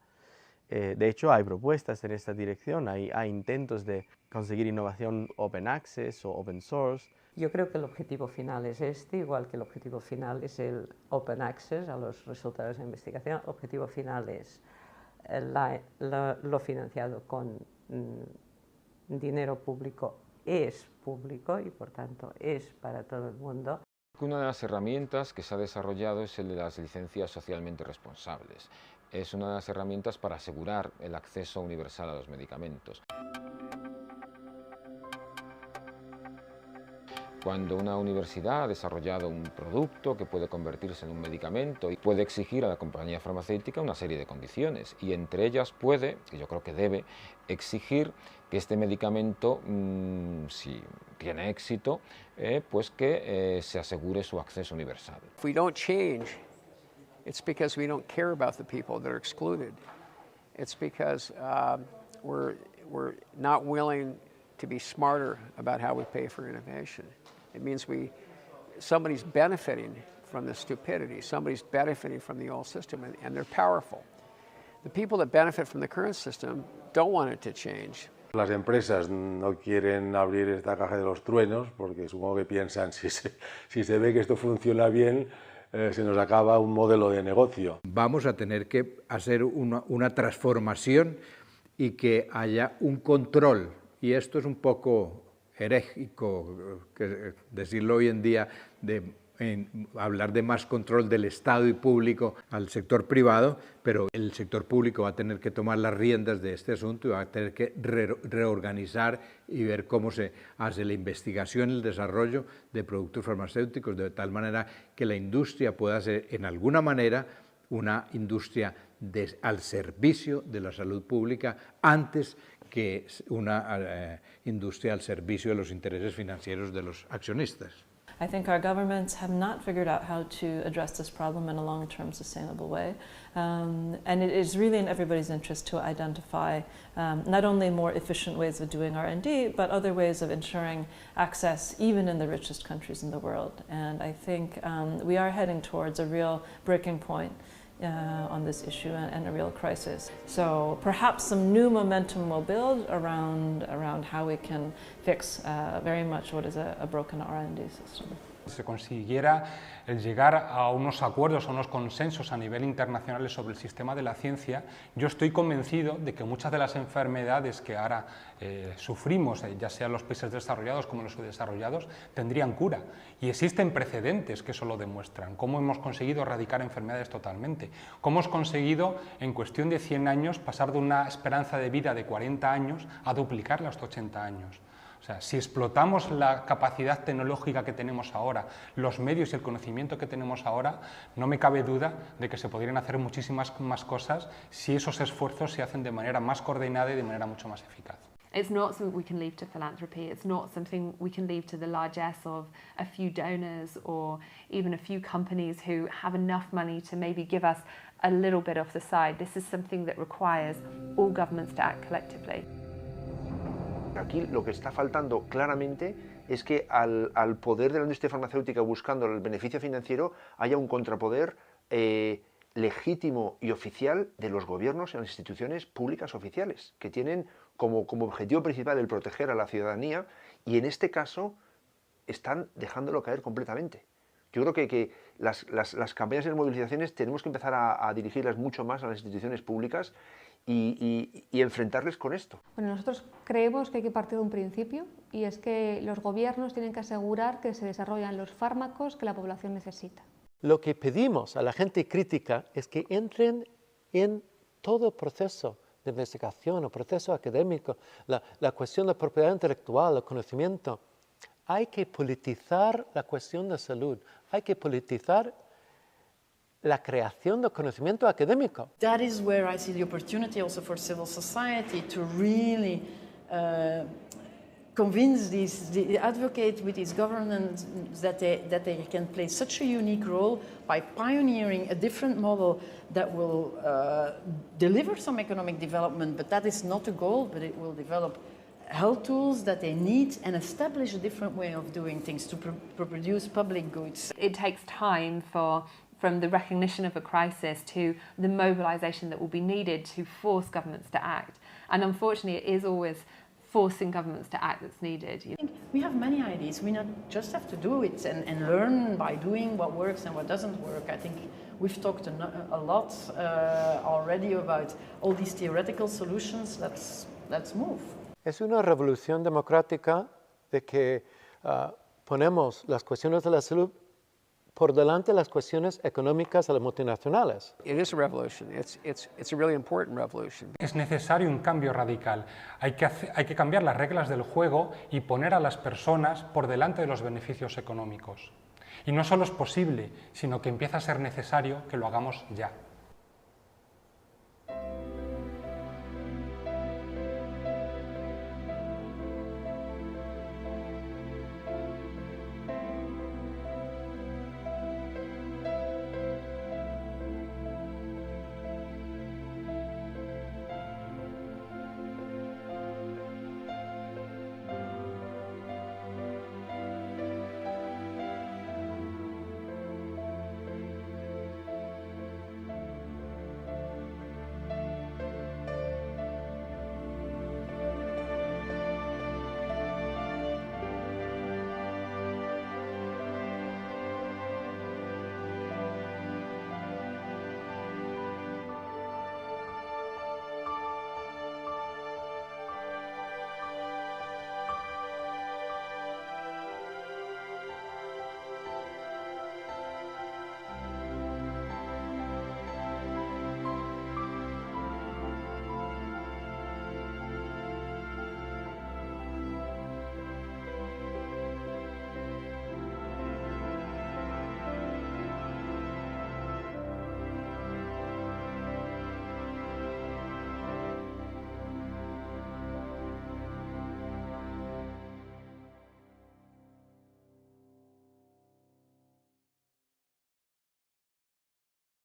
De hecho, hay propuestas en esta dirección, hay intentos de conseguir innovación open access o open source. Yo creo que el objetivo final es este, igual que el objetivo final es el open access a los resultados de investigación. El objetivo final es lo financiado con dinero público, es público y por tanto es para todo el mundo. Una de las herramientas que se ha desarrollado es el de las licencias socialmente responsables. Es una de las herramientas para asegurar el acceso universal a los medicamentos. Cuando una universidad ha desarrollado un producto que puede convertirse en un medicamento y puede exigir a la compañía farmacéutica una serie de condiciones, y entre ellas puede, y yo creo que debe, exigir que este medicamento, si tiene éxito, pues que se asegure su acceso universal. If we don't change, it's because we don't care about the people that are excluded. It's because we're not willing to be smarter about how we pay for innovation. It means somebody's benefiting from the stupidity, somebody's benefiting from the old system, and they're powerful. The people that benefit from the current system don't want it to change. Las empresas no quieren abrir esta caja de los truenos porque supongo que piensan, si se ve que esto funciona bien, se nos acaba un modelo de negocio. Vamos a tener que hacer una transformación y que haya un control, y esto es un poco herégico decirlo hoy en día, hablar de más control del Estado y público al sector privado, pero el sector público va a tener que tomar las riendas de este asunto y va a tener que reorganizar y ver cómo se hace la investigación y el desarrollo de productos farmacéuticos, de tal manera que la industria pueda ser en alguna manera una industria al servicio de la salud pública antes que una industria al servicio de los intereses financieros de los accionistas. I think our governments have not figured out how to address this problem in a long-term sustainable way. And it is really in everybody's interest to identify not only more efficient ways of doing R&D, but other ways of ensuring access even in the richest countries in the world. And I think we are heading towards a real breaking point on this issue and a real crisis. So perhaps some new momentum will build around how we can fix very much what is a broken R&D system. Se consiguiera el llegar a unos acuerdos, a unos consensos a nivel internacional sobre el sistema de la ciencia, yo estoy convencido de que muchas de las enfermedades que ahora sufrimos, ya sean los países desarrollados como los subdesarrollados, tendrían cura. Y existen precedentes que eso lo demuestran. Cómo hemos conseguido erradicar enfermedades totalmente. Cómo hemos conseguido en cuestión de 100 años pasar de una esperanza de vida de 40 años a duplicarla hasta 80 años. O sea, si explotamos la capacidad tecnológica que tenemos ahora, los medios y el conocimiento que tenemos ahora, no me cabe duda de que se podrían hacer muchísimas más cosas si esos esfuerzos se hacen de manera más coordinada y de manera mucho más eficaz. It's not something we can leave to philanthropy. It's not something we can leave to the largesse of a few donors or even a few companies who have enough money to maybe give us a little bit off the side. This is something that requires all governments to act collectively. Aquí lo que está faltando claramente es que al poder de la industria farmacéutica buscando el beneficio financiero haya un contrapoder legítimo y oficial de los gobiernos y las instituciones públicas oficiales, que tienen como objetivo principal el proteger a la ciudadanía, y en este caso están dejándolo caer completamente. Yo creo que las campañas de movilizaciones tenemos que empezar a dirigirlas mucho más a las instituciones públicas y enfrentarles con esto. Bueno, nosotros creemos que hay que partir de un principio, y es que los gobiernos tienen que asegurar que se desarrollan los fármacos que la población necesita. Lo que pedimos a la gente crítica es que entren en todo proceso de investigación o proceso académico, la cuestión de propiedad intelectual, el conocimiento. Hay que politizar la cuestión de salud, hay que politizar la creación de conocimiento académico. That is where I see the opportunity also for civil society to really convince advocate with these governments that they can play such a unique role by pioneering a different model that will deliver some economic development, but that is not the goal, but it will develop health tools that they need and establish a different way of doing things to produce public goods. It takes time from the recognition of a crisis to the mobilisation that will be needed to force governments to act. And unfortunately, it is always forcing governments to act that's needed. We have many ideas. We not just have to do it and learn by doing what works and what doesn't work. I think we've talked a lot already about all these theoretical solutions. Let's move. Es una revolución democrática de que ponemos las cuestiones de la salud por delante las cuestiones económicas de las multinacionales. It is a revolution. It's a really important revolution. Es necesario un cambio radical. Hay que cambiar las reglas del juego y poner a las personas por delante de los beneficios económicos. Y no solo es posible, sino que empieza a ser necesario que lo hagamos ya.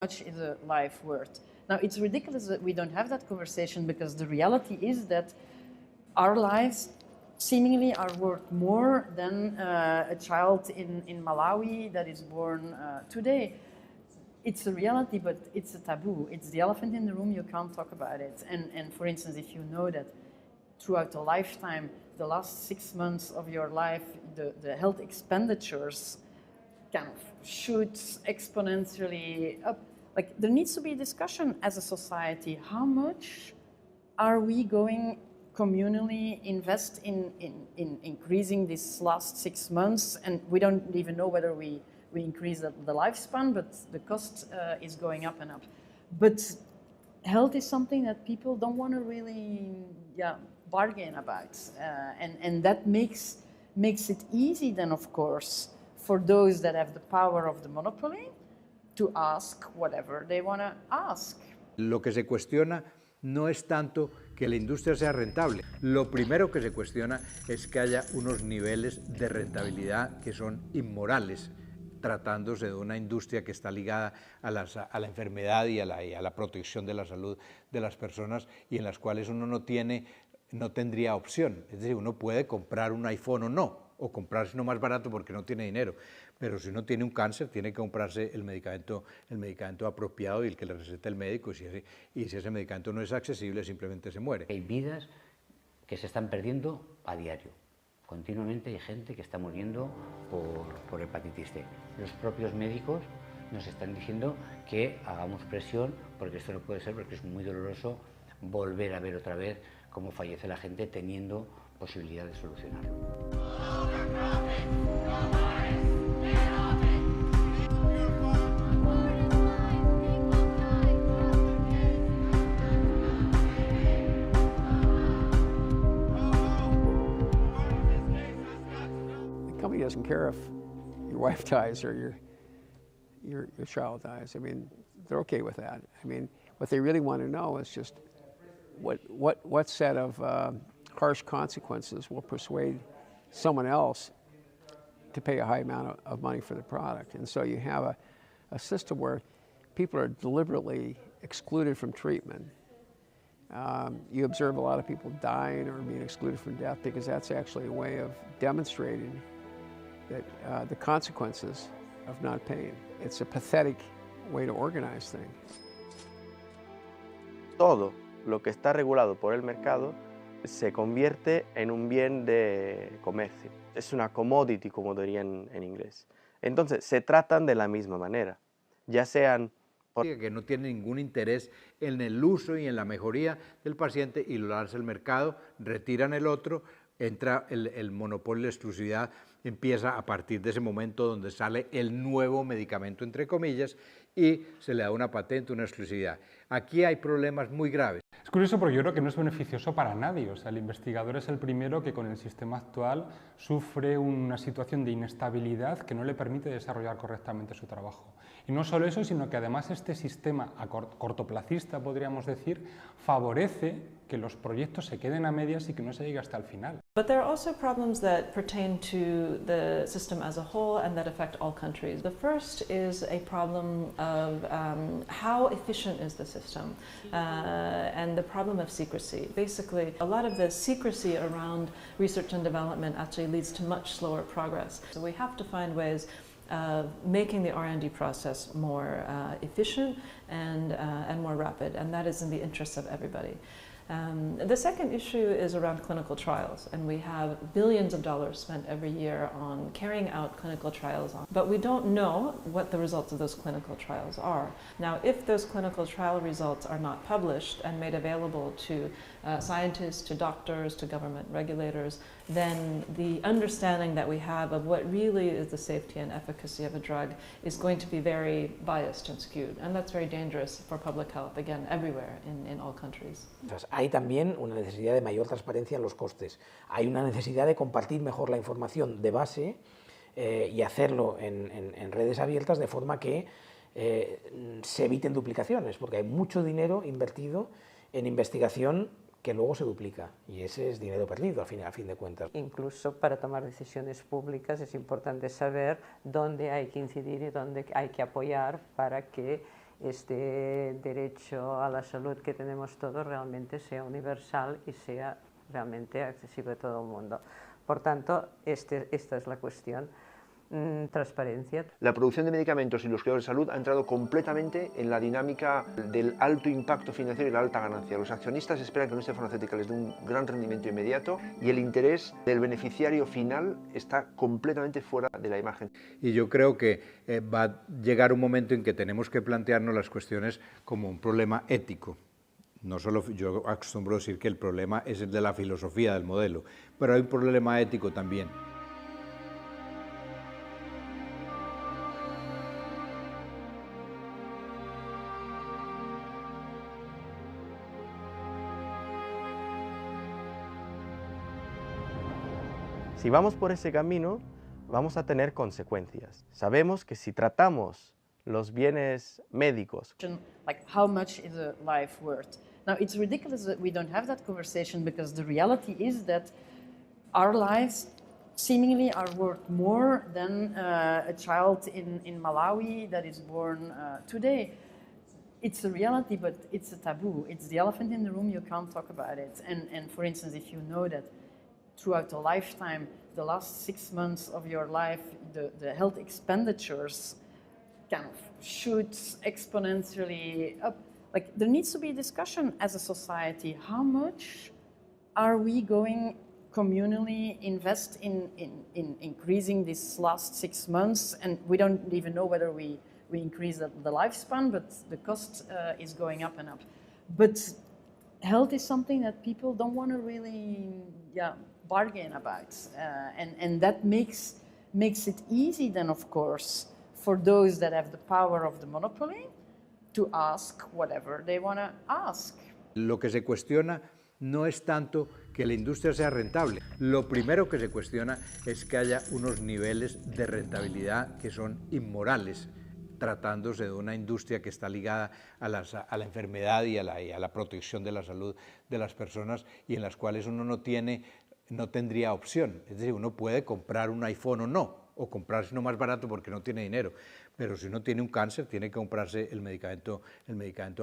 Much is a life worth? Now, it's ridiculous that we don't have that conversation, because the reality is that our lives seemingly are worth more than a child in Malawi that is born today. It's a reality, but it's a taboo. It's the elephant in the room, you can't talk about it. And for instance, if you know that throughout a lifetime, the last 6 months of your life, the health expenditures kind of shoots exponentially up. Like, there needs to be a discussion as a society. How much are we going communally invest in increasing these last 6 months? And we don't even know whether we increase the lifespan, but the cost is going up and up. But health is something that people don't want to really bargain about. And that makes it easy then, of course, for those that have the power of the monopoly to ask whatever they want to ask. Lo que se cuestiona no es tanto que la industria sea rentable. Lo primero que se cuestiona es que haya unos niveles de rentabilidad que son inmorales, tratándose de una industria que está ligada a la enfermedad y a la protección de la salud de las personas, y en las cuales uno no tendría opción. Es decir, uno puede comprar un iPhone o no, o comprarse uno más barato porque no tiene dinero, pero si uno tiene un cáncer tiene que comprarse el medicamento apropiado y el que le receta el médico, y si ese medicamento no es accesible, simplemente se muere. Hay vidas que se están perdiendo a diario. Continuamente hay gente que está muriendo por hepatitis C. Los propios médicos nos están diciendo que hagamos presión, porque esto no puede ser, porque es muy doloroso volver a ver otra vez cómo fallece la gente teniendo posibilidad de solucionarlo. The company doesn't care if your wife dies or your child dies. I mean, they're okay with that. I mean, what they really want to know is just what set of harsh consequences will persuade someone else to pay a high amount of money for the product. And so you have a system where people are deliberately excluded from treatment. You observe a lot of people dying or being excluded from death because that's actually a way of demonstrating that the consequences of not paying. It's a pathetic way to organize things. Todo lo que está regulado por el mercado se convierte en un bien de comercio. Es una commodity, como dirían en inglés. Entonces, se tratan de la misma manera, ya sean que no tiene ningún interés en el uso y en la mejoría del paciente, y lo lanza al mercado, retiran el otro, entra el monopolio, la exclusividad empieza a partir de ese momento donde sale el nuevo medicamento, entre comillas, y se le da una patente, una exclusividad. Aquí hay problemas muy graves. Es curioso porque yo creo que no es beneficioso para nadie. O sea, el investigador es el primero que con el sistema actual sufre una situación de inestabilidad que no le permite desarrollar correctamente su trabajo. Y no solo eso, sino que además este sistema cortoplacista, podríamos decir, favorece que los proyectos se queden a medias y que no se llegue hasta el final. But there are also problems that pertain to the system as a whole and that affect all countries. The first is a problem of how efficient is the system and the problem of secrecy. Basically, a lot of the secrecy around research and development actually leads to much slower progress. So we have to find ways of making the R&D process more efficient and more rapid, and that is in the interests of everybody. The second issue is around clinical trials, and we have billions of dollars spent every year on carrying out clinical trials, but we don't know what the results of those clinical trials are. Now, if those clinical trial results are not published and made available to scientists, to doctors, to government regulators, then the understanding that we have of what really is the safety and efficacy of a drug is going to be very biased and skewed, and that's very dangerous for public health, again, everywhere in all countries. Hay también una necesidad de mayor transparencia en los costes. Hay una necesidad de compartir mejor la información de base y hacerlo en redes abiertas de forma que se eviten duplicaciones, porque hay mucho dinero invertido en investigación que luego se duplica, y ese es dinero perdido a fin de cuentas. Incluso para tomar decisiones públicas es importante saber dónde hay que incidir y dónde hay que apoyar para que este derecho a la salud que tenemos todos realmente sea universal y sea realmente accesible a todo el mundo. Por tanto, esta es la cuestión. Transparencia. La producción de medicamentos y los cuidados de salud ha entrado completamente en la dinámica del alto impacto financiero y la alta ganancia. Los accionistas esperan que la industria farmacéutica les dé un gran rendimiento inmediato y el interés del beneficiario final está completamente fuera de la imagen. Y yo creo que va a llegar un momento en que tenemos que plantearnos las cuestiones como un problema ético. No solo, yo acostumbro decir que el problema es el de la filosofía del modelo, pero hay un problema ético también. Si vamos por ese camino, vamos a tener consecuencias. Sabemos que si tratamos los bienes médicos, like how much is a life worth? Now, it's ridiculous that we don't have that conversation because the reality is that our lives seemingly are worth more than a child in Malawi that is born today. It's a reality, but it's a taboo. It's the elephant in the room, you can't talk about it. And for instance, if you know that throughout a lifetime, the last 6 months of your life, the health expenditures kind of shoot exponentially up. Like, there needs to be a discussion as a society. How much are we going communally invest in increasing these last 6 months? And we don't even know whether we increase the lifespan, but the cost is going up and up. But health is something that people don't want to really bargain about. And that makes it easy then, of course, for those that have the power of the monopoly to ask whatever they want to ask. Lo que se cuestiona no es tanto que la industria sea rentable. Lo primero que se cuestiona es que haya unos niveles de rentabilidad que son inmorales, tratándose de una industria que está ligada a la enfermedad y a la protección de la salud de las personas, y en las cuales uno no tendría opción. Es decir, uno puede comprar un iPhone o no, o comprarse uno más barato porque no tiene dinero, pero si uno tiene un cáncer tiene que comprarse el medicamento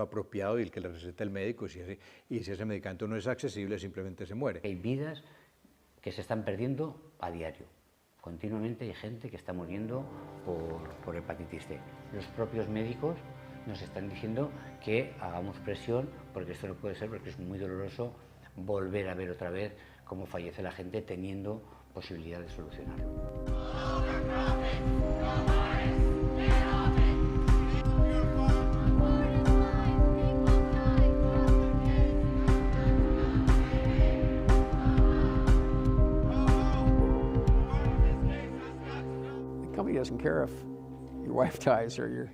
apropiado y el que le receta el médico, y si ese medicamento no es accesible simplemente se muere. Hay vidas que se están perdiendo a diario. Continuamente hay gente que está muriendo por hepatitis C. Los propios médicos nos están diciendo que hagamos presión porque esto no puede ser, porque es muy doloroso volver a ver otra vez cómo fallece la gente teniendo posibilidad de solucionarlo. doesn't care if your wife dies or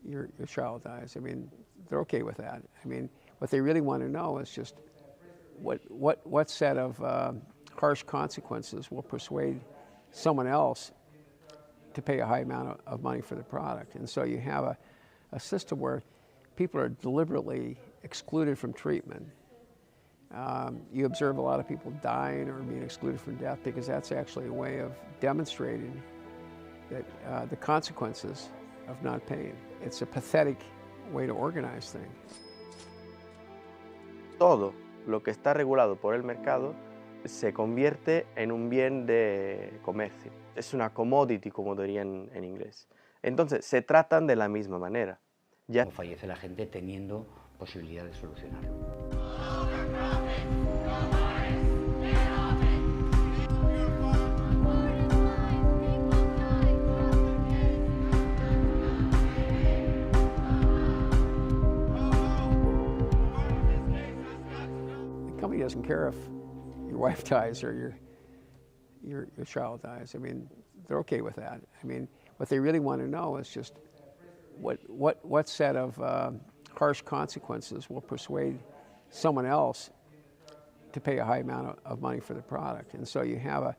your child dies. I mean, they're okay with that. I mean, what they really want to know is just what set of harsh consequences will persuade someone else to pay a high amount of money for the product. And so you have a system where people are deliberately excluded from treatment. You observe a lot of people dying or being excluded from death because that's actually a way of demonstrating that the consequences of not paying. It's a pathetic way to organize things. Todo lo que está regulado por el mercado se convierte en un bien de comercio. Es una commodity, como dirían en inglés. Entonces, se tratan de la misma manera. Ya fallece la gente teniendo posibilidad de solucionarlo. The company doesn't care if your wife dies or your child dies. I mean, they're okay with that. I mean, what they really want to know is just what set of harsh consequences will persuade someone else to pay a high amount of money for the product. And so you have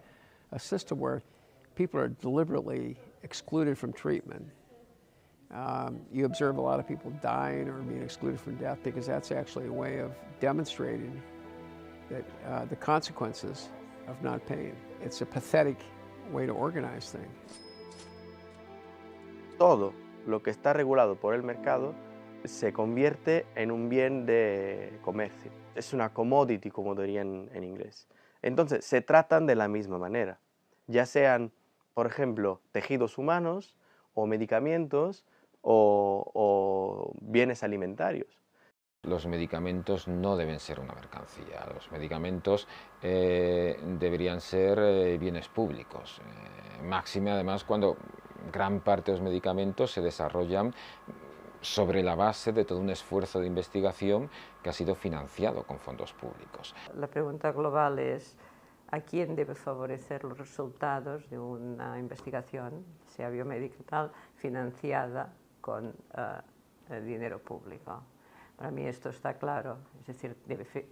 a system where people are deliberately excluded from treatment. You observe a lot of people dying or being excluded from death because that's actually a way of demonstrating that the consequences of not paying. It's a pathetic way to organize things. Todo lo que está regulado por el mercado se convierte en un bien de comercio. Es una commodity, como dirían en inglés. Entonces, se tratan de la misma manera, ya sean, por ejemplo, tejidos humanos o medicamentos o bienes alimentarios. Los medicamentos no deben ser una mercancía, los medicamentos deberían ser bienes públicos, máxime además cuando gran parte de los medicamentos se desarrollan sobre la base de todo un esfuerzo de investigación que ha sido financiado con fondos públicos. La pregunta global es ¿a quién debe favorecer los resultados de una investigación, sea biomédica y tal, financiada con dinero público? Para mí esto está claro, es decir,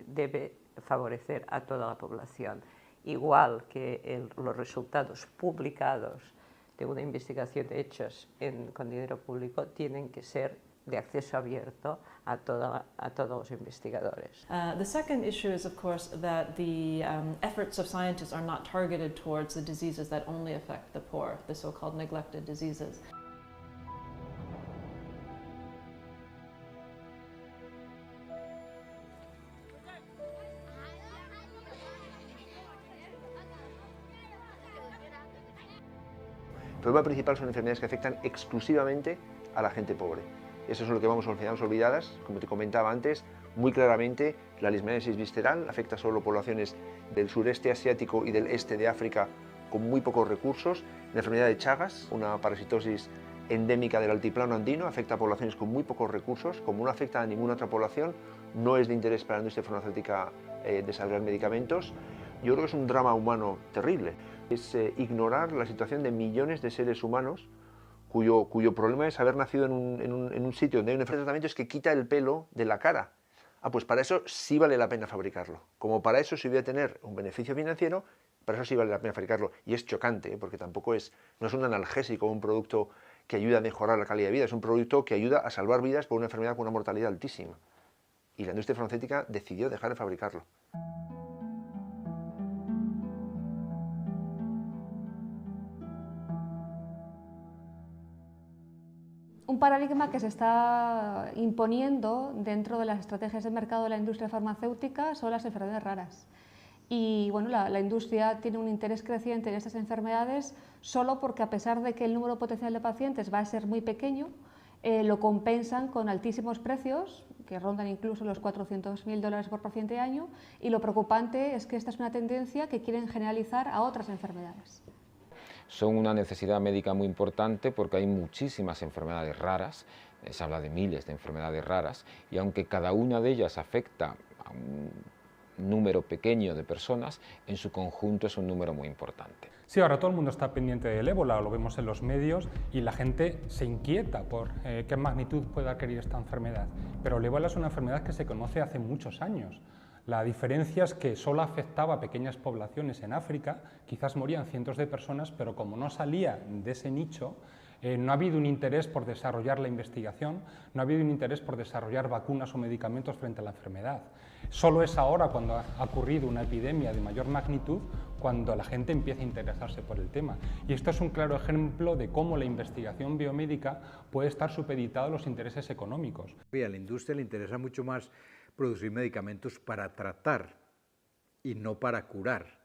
debe favorecer a toda la población, igual que los resultados publicados de una investigación hechos con dinero público tienen que ser de acceso abierto a todos los investigadores. The second issue is, of course, that the efforts of scientists are not targeted towards the diseases that only affect the poor, the so-called neglected diseases. El problema principal son enfermedades que afectan exclusivamente a la gente pobre. Eso es lo que llamamos enfermedades olvidadas. Como te comentaba antes, muy claramente la leishmaniasis visceral afecta solo poblaciones del sureste asiático y del este de África con muy pocos recursos. La enfermedad de Chagas, una parasitosis endémica del altiplano andino, afecta a poblaciones con muy pocos recursos. Como no afecta a ninguna otra población, no es de interés para la industria farmacéutica desarrollar medicamentos. Yo creo que es un drama humano terrible. Es ignorar la situación de millones de seres humanos cuyo problema es haber nacido en un sitio donde hay un tratamiento que quita el pelo de la cara. Pues para eso sí vale la pena fabricarlo. Como para eso sí voy a tener un beneficio financiero, para eso sí vale la pena fabricarlo. Y es chocante, porque tampoco no es un analgésico, un producto que ayuda a mejorar la calidad de vida, es un producto que ayuda a salvar vidas por una enfermedad con una mortalidad altísima. Y la industria farmacéutica decidió dejar de fabricarlo. Un paradigma que se está imponiendo dentro de las estrategias de mercado de la industria farmacéutica son las enfermedades raras. Y bueno, la industria tiene un interés creciente en estas enfermedades solo porque, a pesar de que el número potencial de pacientes va a ser muy pequeño, lo compensan con altísimos precios, que rondan incluso los $400.000 por paciente año, y lo preocupante es que esta es una tendencia que quieren generalizar a otras enfermedades. Son una necesidad médica muy importante porque hay muchísimas enfermedades raras, se habla de miles de enfermedades raras, y aunque cada una de ellas afecta a un número pequeño de personas, en su conjunto es un número muy importante. Sí, ahora todo el mundo está pendiente del ébola, lo vemos en los medios y la gente se inquieta por qué magnitud puede adquirir esta enfermedad. Pero el ébola es una enfermedad que se conoce hace muchos años. La diferencia es que solo afectaba a pequeñas poblaciones en África, quizás morían cientos de personas, pero como no salía de ese nicho, no ha habido un interés por desarrollar la investigación, no ha habido un interés por desarrollar vacunas o medicamentos frente a la enfermedad. Solo es ahora, cuando ha ocurrido una epidemia de mayor magnitud, cuando la gente empieza a interesarse por el tema. Y esto es un claro ejemplo de cómo la investigación biomédica puede estar supeditada a los intereses económicos. A la industria le interesa mucho más producir medicamentos para tratar y no para curar.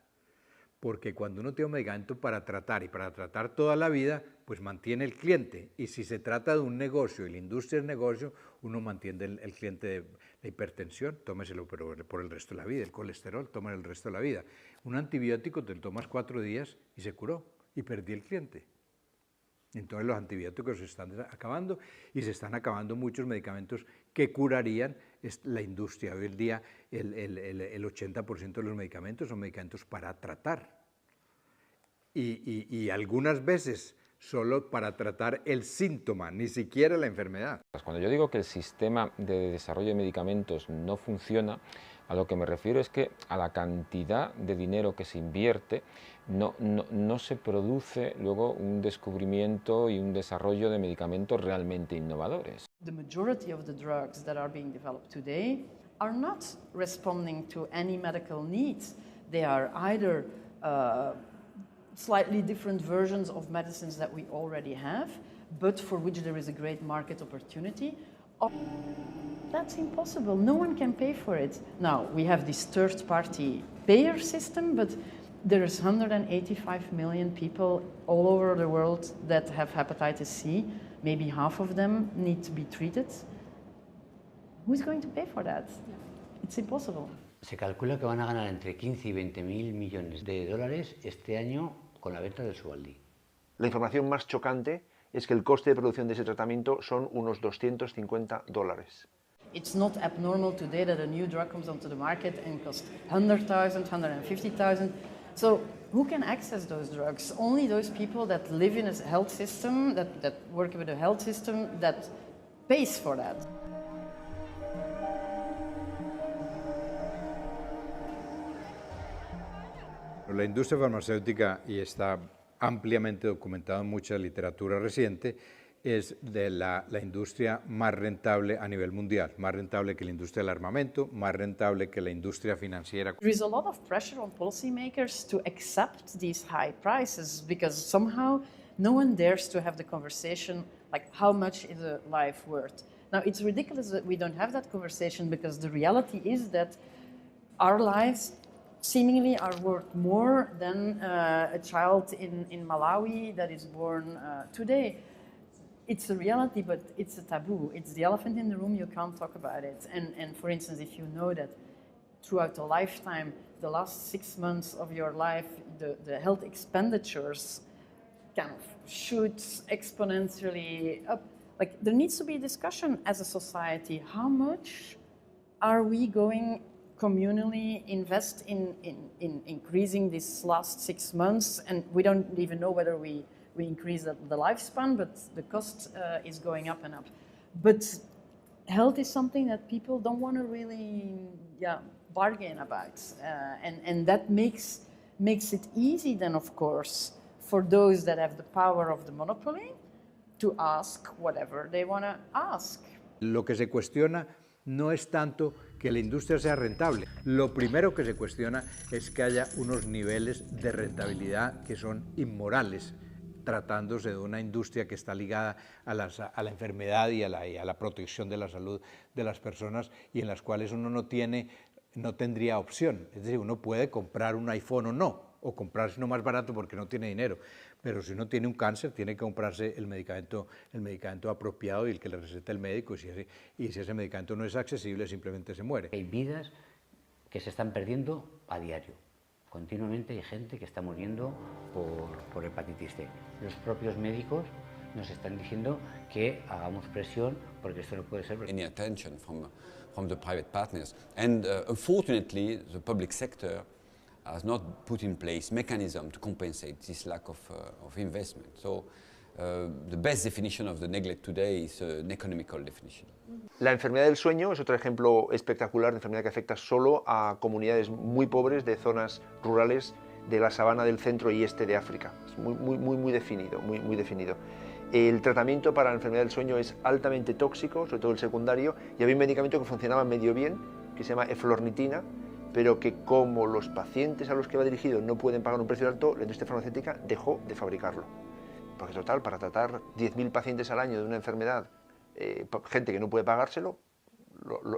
Porque cuando uno tiene un medicamento para tratar y para tratar toda la vida, pues mantiene el cliente. Y si se trata de un negocio y la industria es negocio, uno mantiene el cliente de la hipertensión, tómeselo pero por el resto de la vida, el colesterol, tómalo el resto de la vida. Un antibiótico te lo tomas 4 días y se curó y perdí el cliente. Entonces los antibióticos se están acabando y se están acabando muchos medicamentos que curarían la industria. Hoy en día el 80% de los medicamentos son medicamentos para tratar y algunas veces solo para tratar el síntoma, ni siquiera la enfermedad. Cuando yo digo que el sistema de desarrollo de medicamentos no funciona, a lo que me refiero es que a la cantidad de dinero que se invierte no se produce luego un descubrimiento y un desarrollo de medicamentos realmente innovadores. The majority of the drugs that are being developed today are not responding to any medical needs. They are either slightly different versions of medicines that we already have, but for which there is a great market opportunity. That's impossible. No one can pay for it. Now, we have this third-party payer system, but there's 185 million people all over the world that have hepatitis C. Maybe half of them need to be treated. Who's going to pay for that? It's impossible. Se calcula que van a ganar entre 15 y 20.000 millones de dólares este año con la venta del Sovaldi. La información más chocante es que el coste de producción de ese tratamiento son unos $250. It's not abnormal today that a new drug comes onto the market and costs $100,000, $150,000. So who can access those drugs? Only those people that live in a health system, that work with a health system that pays for that. La industria farmacéutica, y está ampliamente documentado en mucha literatura reciente, es de la industria más rentable a nivel mundial, más rentable que la industria del armamento, más rentable que la industria financiera. There is a lot of pressure on policymakers to accept these high prices because somehow no one dares to have the conversation like how much is a life worth. Now it's ridiculous that we don't have that conversation because the reality is that our lives seemingly are worth more than a child in Malawi that is born today. It's a reality, but it's a taboo. It's the elephant in the room, you can't talk about it. And for instance, if you know that throughout a lifetime, the last 6 months of your life, the health expenditures kind of shoot exponentially up. Like, there needs to be a discussion as a society. How much are we going communally invest in increasing these last 6 months? And we don't even know whether we increase the lifespan, but the cost is going up and up. But health is something that people don't want to really bargain about. And that makes it easy then, of course, for those that have the power of the monopoly to ask whatever they want to ask. Lo que se cuestiona no es tanto que la industria sea rentable. Lo primero que se cuestiona es que haya unos niveles de rentabilidad que son inmorales, tratándose de una industria que está ligada a la enfermedad y a la protección de la salud de las personas y en las cuales uno no tendría opción. Es decir, uno puede comprar un iPhone o no, o comprarse uno más barato porque no tiene dinero, pero si uno tiene un cáncer tiene que comprarse el medicamento apropiado y el que le receta el médico, y si ese medicamento no es accesible simplemente se muere. Hay vidas que se están perdiendo a diario. Continuamente hay gente que está muriendo por hepatitis C. Los propios médicos nos están diciendo que hagamos presión porque esto no puede ser. Any attention from the private partners, and unfortunately the public sector has not put in place mechanism to compensate this lack of investment. So the best definition of the neglect today is an economical definition. La enfermedad del sueño es otro ejemplo espectacular de enfermedad que afecta solo a comunidades muy pobres de zonas rurales de la sabana del centro y este de África. Es muy definido, muy definido. El tratamiento para la enfermedad del sueño es altamente tóxico, sobre todo el secundario, y había un medicamento que funcionaba medio bien, que se llama eflornitina, pero que como los pacientes a los que va dirigido no pueden pagar un precio alto, la industria farmacéutica dejó de fabricarlo. Porque total, para tratar 10.000 pacientes al año de una enfermedad, gente que no puede pagárselo,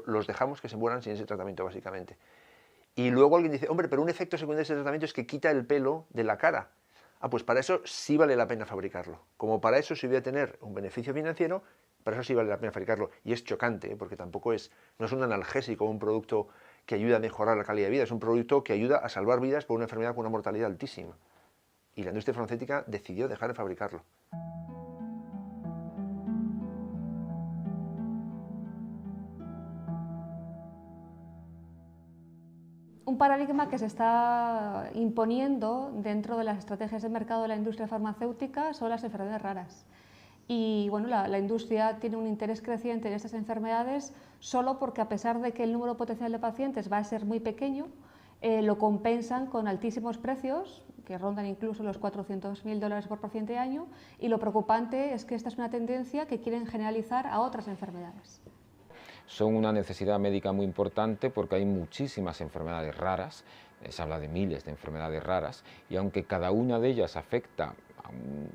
los dejamos que se mueran sin ese tratamiento básicamente. Y luego alguien dice, hombre, pero un efecto secundario de ese tratamiento es que quita el pelo de la cara. Ah, pues para eso sí vale la pena fabricarlo. Como para eso sí voy a tener un beneficio financiero, para eso sí vale la pena fabricarlo. Y es chocante, porque tampoco no es un analgésico, un producto que ayuda a mejorar la calidad de vida, es un producto que ayuda a salvar vidas por una enfermedad con una mortalidad altísima. Y la industria farmacéutica decidió dejar de fabricarlo. Un paradigma que se está imponiendo dentro de las estrategias de mercado de la industria farmacéutica son las enfermedades raras. Y bueno, la industria tiene un interés creciente en estas enfermedades solo porque, a pesar de que el número potencial de pacientes va a ser muy pequeño, lo compensan con altísimos precios, que rondan incluso los $400.000 por paciente año, y lo preocupante es que esta es una tendencia que quieren generalizar a otras enfermedades. Son una necesidad médica muy importante porque hay muchísimas enfermedades raras, se habla de miles de enfermedades raras, y aunque cada una de ellas afecta a un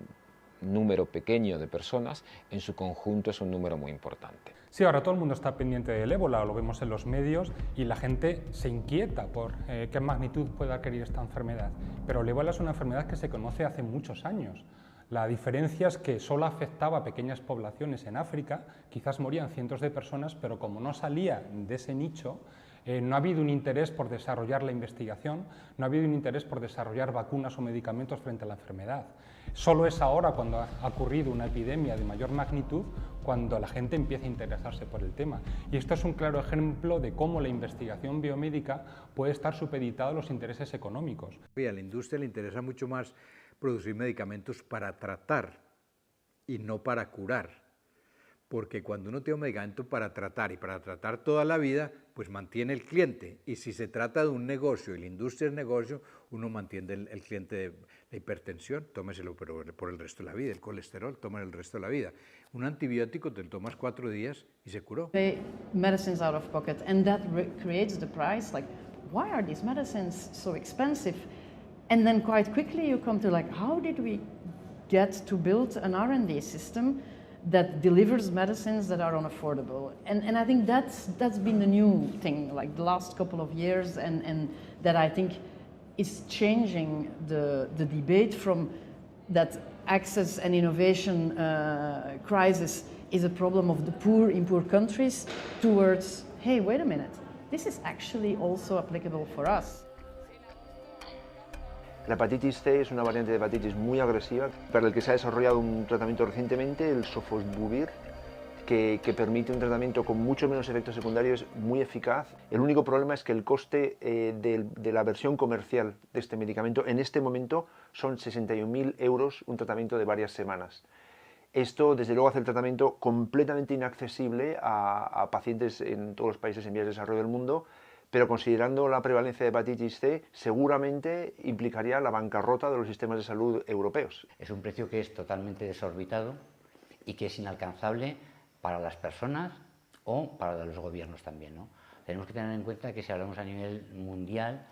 número pequeño de personas, en su conjunto es un número muy importante. Sí, ahora todo el mundo está pendiente del ébola, lo vemos en los medios, y la gente se inquieta por qué magnitud puede adquirir esta enfermedad. Pero el ébola es una enfermedad que se conoce hace muchos años. La diferencia es que solo afectaba a pequeñas poblaciones en África, quizás morían cientos de personas, pero como no salía de ese nicho, no ha habido un interés por desarrollar la investigación, no ha habido un interés por desarrollar vacunas o medicamentos frente a la enfermedad. Solo es ahora, cuando ha ocurrido una epidemia de mayor magnitud, cuando la gente empieza a interesarse por el tema. Y esto es un claro ejemplo de cómo la investigación biomédica puede estar supeditada a los intereses económicos. A la industria le interesa mucho más producir medicamentos para tratar y no para curar, porque cuando uno tiene un medicamento para tratar y para tratar toda la vida, pues mantiene el cliente, y si se trata de un negocio y la industria es negocio, uno mantiene el cliente de la hipertensión, tómeselo pero por el resto de la vida, el colesterol, tómelo el resto de la vida. Un antibiótico te lo tomas 4 días y se curó. Pay medicines out of pocket, and that creates the price, like, why are these medicines so expensive? And then quite quickly you come to, like, how did we get to build an R&D system that delivers medicines that are unaffordable? And I think that's been the new thing, like the last couple of years, and that I think is changing the debate from that access and innovation crisis is a problem of the poor in poor countries towards, hey, wait a minute, this is actually also applicable for us. La hepatitis C es una variante de hepatitis muy agresiva para el que se ha desarrollado un tratamiento recientemente, el sofosbuvir, que permite un tratamiento con mucho menos efectos secundarios, muy eficaz. El único problema es que el coste de la versión comercial de este medicamento en este momento son 61.000 euros, un tratamiento de varias semanas. Esto, desde luego, hace el tratamiento completamente inaccesible a pacientes en todos los países en vías de desarrollo del mundo, pero considerando la prevalencia de hepatitis C, seguramente implicaría la bancarrota de los sistemas de salud europeos. Es un precio que es totalmente desorbitado y que es inalcanzable para las personas o para los gobiernos también, ¿no? Tenemos que tener en cuenta que si hablamos a nivel mundial,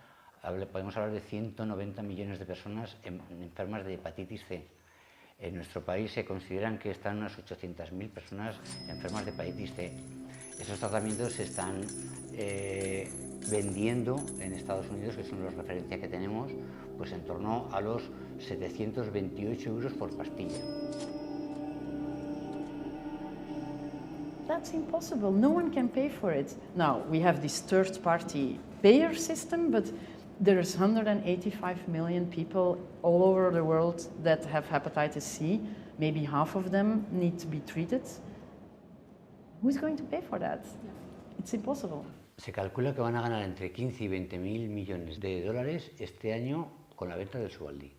podemos hablar de 190 millones de personas enfermas de hepatitis C. En nuestro país se consideran que están unas 800.000 personas enfermas de hepatitis C. Esos tratamientos se están vendiendo en Estados Unidos, que son las referencias que tenemos, pues en torno a los 728 euros por pastilla. That's impossible. No one can pay for it. Now, we have this third-party payer system, but there's 185 million people all over the world that have hepatitis C. Maybe half of them need to be treated. Who's going to pay for that? It's impossible. Se calcula que van a ganar entre 15 y 20.000 millones de dólares este año con la venta del Sovaldi.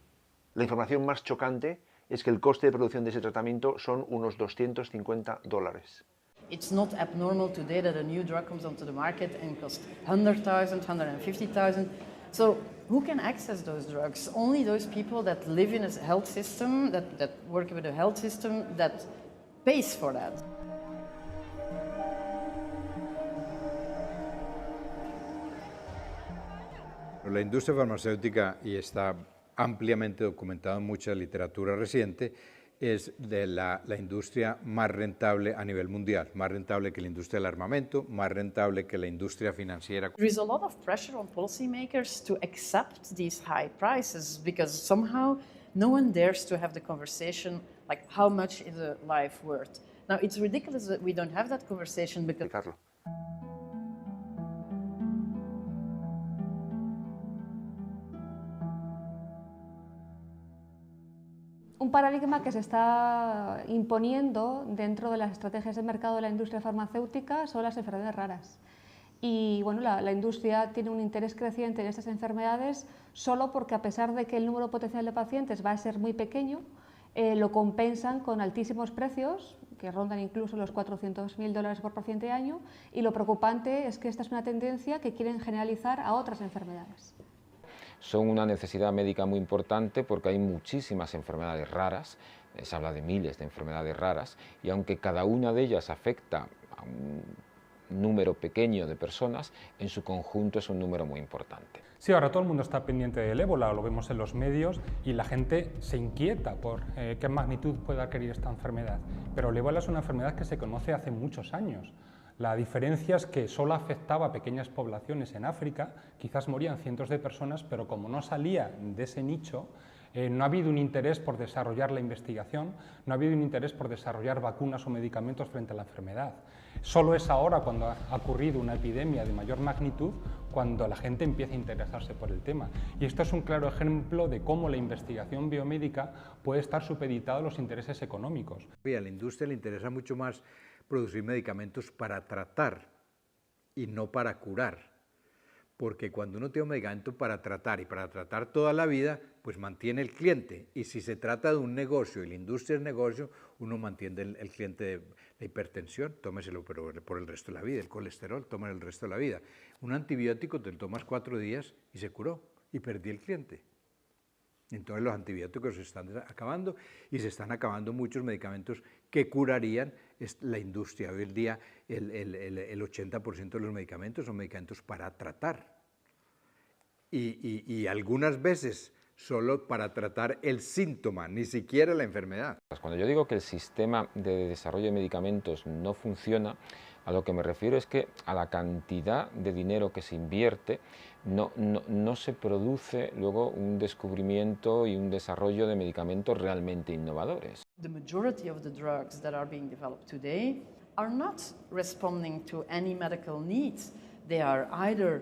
La información más chocante es que el coste de producción de ese tratamiento son unos $250. It's not abnormal today that a new drug comes onto the market and costs $100,000, $150,000. So who can access those drugs? Only those people that live in a health system, that work with a health system that pays for that. La industria farmacéutica, y está ampliamente documentado en mucha literatura reciente, es de la industria más rentable a nivel mundial, más rentable que la industria del armamento, más rentable que la industria financiera. There is a lot of pressure on policymakers to accept these high prices because somehow no one dares to have the conversation like how much is a life worth. Now it's ridiculous that we don't have that conversation because Un paradigma que se está imponiendo dentro de las estrategias de mercado de la industria farmacéutica son las enfermedades raras. Y bueno, la industria tiene un interés creciente en estas enfermedades solo porque, a pesar de que el número potencial de pacientes va a ser muy pequeño, lo compensan con altísimos precios, que rondan incluso los $400.000 por paciente año, y lo preocupante es que esta es una tendencia que quieren generalizar a otras enfermedades. Son una necesidad médica muy importante porque hay muchísimas enfermedades raras, se habla de miles de enfermedades raras, y aunque cada una de ellas afecta a un número pequeño de personas, en su conjunto es un número muy importante. Sí, ahora todo el mundo está pendiente del ébola, lo vemos en los medios, y la gente se inquieta por qué magnitud puede adquirir esta enfermedad. Pero el ébola es una enfermedad que se conoce hace muchos años. La diferencia es que solo afectaba a pequeñas poblaciones en África, quizás morían cientos de personas, pero como no salía de ese nicho, no ha habido un interés por desarrollar la investigación, no ha habido un interés por desarrollar vacunas o medicamentos frente a la enfermedad. Solo es ahora, cuando ha ocurrido una epidemia de mayor magnitud, cuando la gente empieza a interesarse por el tema. Y esto es un claro ejemplo de cómo la investigación biomédica puede estar supeditada a los intereses económicos. A la industria le interesa mucho más producir medicamentos para tratar y no para curar, porque cuando uno tiene un medicamento para tratar y para tratar toda la vida, pues mantiene el cliente, y si se trata de un negocio y la industria es negocio, uno mantiene el cliente de la hipertensión, tómeselo pero por el resto de la vida, el colesterol, tómelo el resto de la vida. Un antibiótico te lo tomas 4 días y se curó, y perdí el cliente. Entonces los antibióticos se están acabando, y se están acabando muchos medicamentos que curarían la industria. Hoy en día el 80% de los medicamentos son medicamentos para tratar, y algunas veces solo para tratar el síntoma, ni siquiera la enfermedad. Cuando yo digo que el sistema de desarrollo de medicamentos no funciona, a lo que me refiero es que a la cantidad de dinero que se invierte no se produce luego un descubrimiento y un desarrollo de medicamentos realmente innovadores. The majority of the drugs that are being developed today are not responding to any medical needs. They are either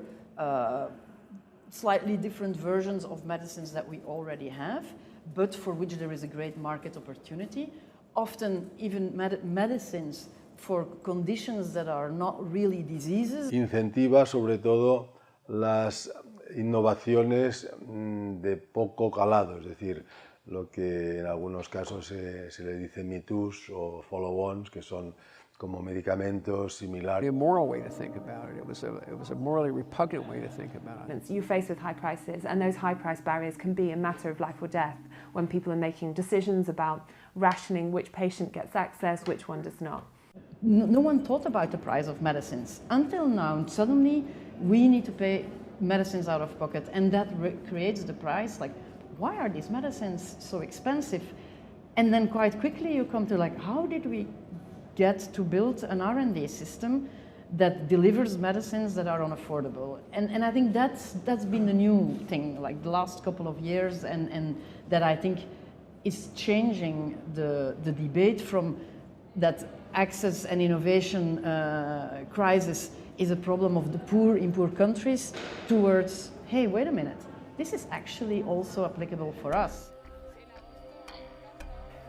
slightly different versions of medicines that we already have, but for which there is a great market opportunity. Often even medicines for conditions that are not really diseases. Incentiva sobre todo las innovaciones de poco calado, es decir, lo que en algunos casos se le dice Me Toos o follow-ons, que son como medicamentos similares. A moral way to think about it. It was a morally repugnant way to think about it. You're faced with high prices, and those high price barriers can be a matter of life or death when people are making decisions about rationing which patient gets access, which one does not. No one thought about the price of medicines until now. Suddenly, we need to pay medicines out of pocket, and that creates the price. Like, why are these medicines so expensive? And then quite quickly you come to like, how did we get to build an R&D system that delivers medicines that are unaffordable? And I think that's been the new thing, like the last couple of years, and that I think is changing the debate from that access and innovation crisis is a problem of the poor in poor countries towards, hey, wait a minute, this is actually also applicable for us.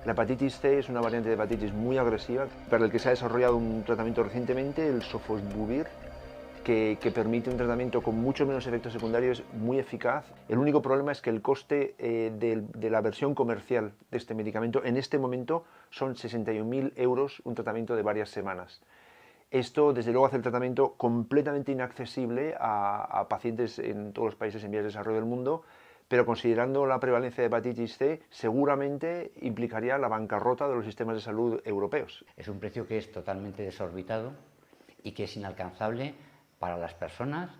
La hepatitis C es una variante de hepatitis muy agresiva para el que se ha desarrollado un tratamiento recientemente, el sofosbuvir, que permite un tratamiento con mucho menos efectos secundarios, muy eficaz. El único problema es que el coste de la versión comercial de este medicamento en este momento son 61.000 euros, un tratamiento de varias semanas. Esto, desde luego, hace el tratamiento completamente inaccesible a pacientes en todos los países en vías de desarrollo del mundo, pero considerando la prevalencia de hepatitis C, seguramente implicaría la bancarrota de los sistemas de salud europeos. Es un precio que es totalmente desorbitado y que es inalcanzable para las personas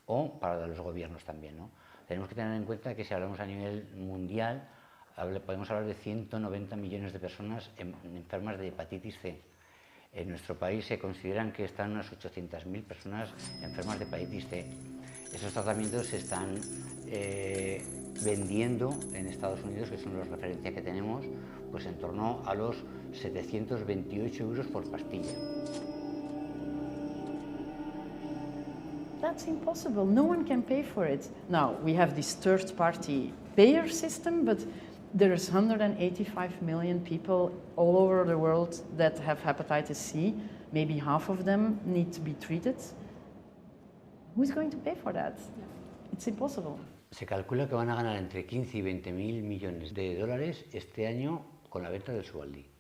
o para los gobiernos también, ¿no? Tenemos que tener en cuenta que si hablamos a nivel mundial, podemos hablar de 190 millones de personas enfermas de hepatitis C. En nuestro país se consideran que están unas 800.000 personas enfermas de hepatitis C. Esos tratamientos se están vendiendo en Estados Unidos, que son las referencias que tenemos, pues en torno a los 728 euros por pastilla. That's impossible. No one can pay for it. Now, we have this third-party payer system, but there's 185 million people all over the world that have hepatitis C. Maybe half of them need to be treated. Who's going to pay for that? It's impossible. Se calcula que van a ganar entre 15 y 20.000 millones de dólares este año con la venta del Sovaldi.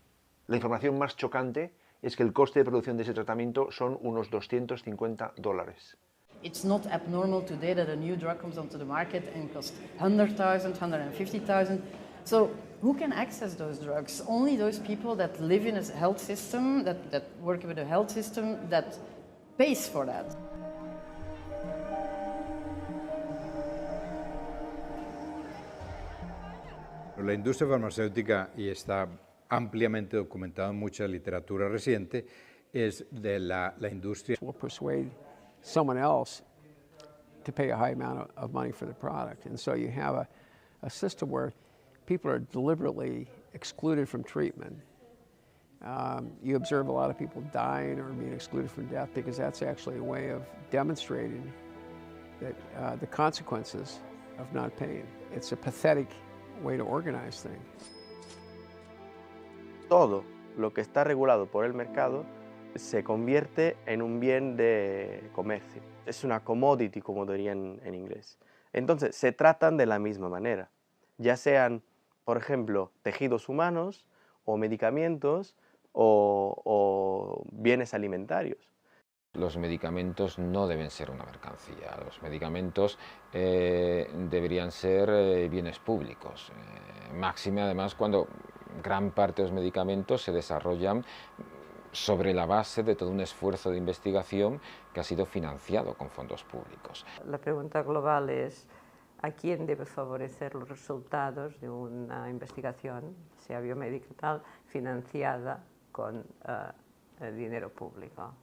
La información más chocante es que el coste de producción de ese tratamiento son unos $250. It's not abnormal today that a new drug comes onto the market and costs 100,000, 150,000. So who can access those drugs? Only those people that live in a health system, that work with a health system that pays for that. La industria farmacéutica, y está ampliamente documentado en mucha literatura reciente, es de la industria. Will persuade someone else to pay a high amount of money for the product. And so you have a system where people are deliberately excluded from treatment. You observe a lot of people dying or being excluded from death because that's actually a way of demonstrating that the consequences of not paying. It's a pathetic way to organize things. Todo lo que está regulado por el mercado se convierte en un bien de comercio. Es una commodity, como dirían en inglés. Entonces, se tratan de la misma manera, ya sean, por ejemplo, tejidos humanos o medicamentos o bienes alimentarios. Los medicamentos no deben ser una mercancía, los medicamentos deberían ser bienes públicos. Máxime además cuando gran parte de los medicamentos se desarrollan sobre la base de todo un esfuerzo de investigación que ha sido financiado con fondos públicos. La pregunta global es ¿a quién debe favorecer los resultados de una investigación, sea biomédica y tal, financiada con dinero público?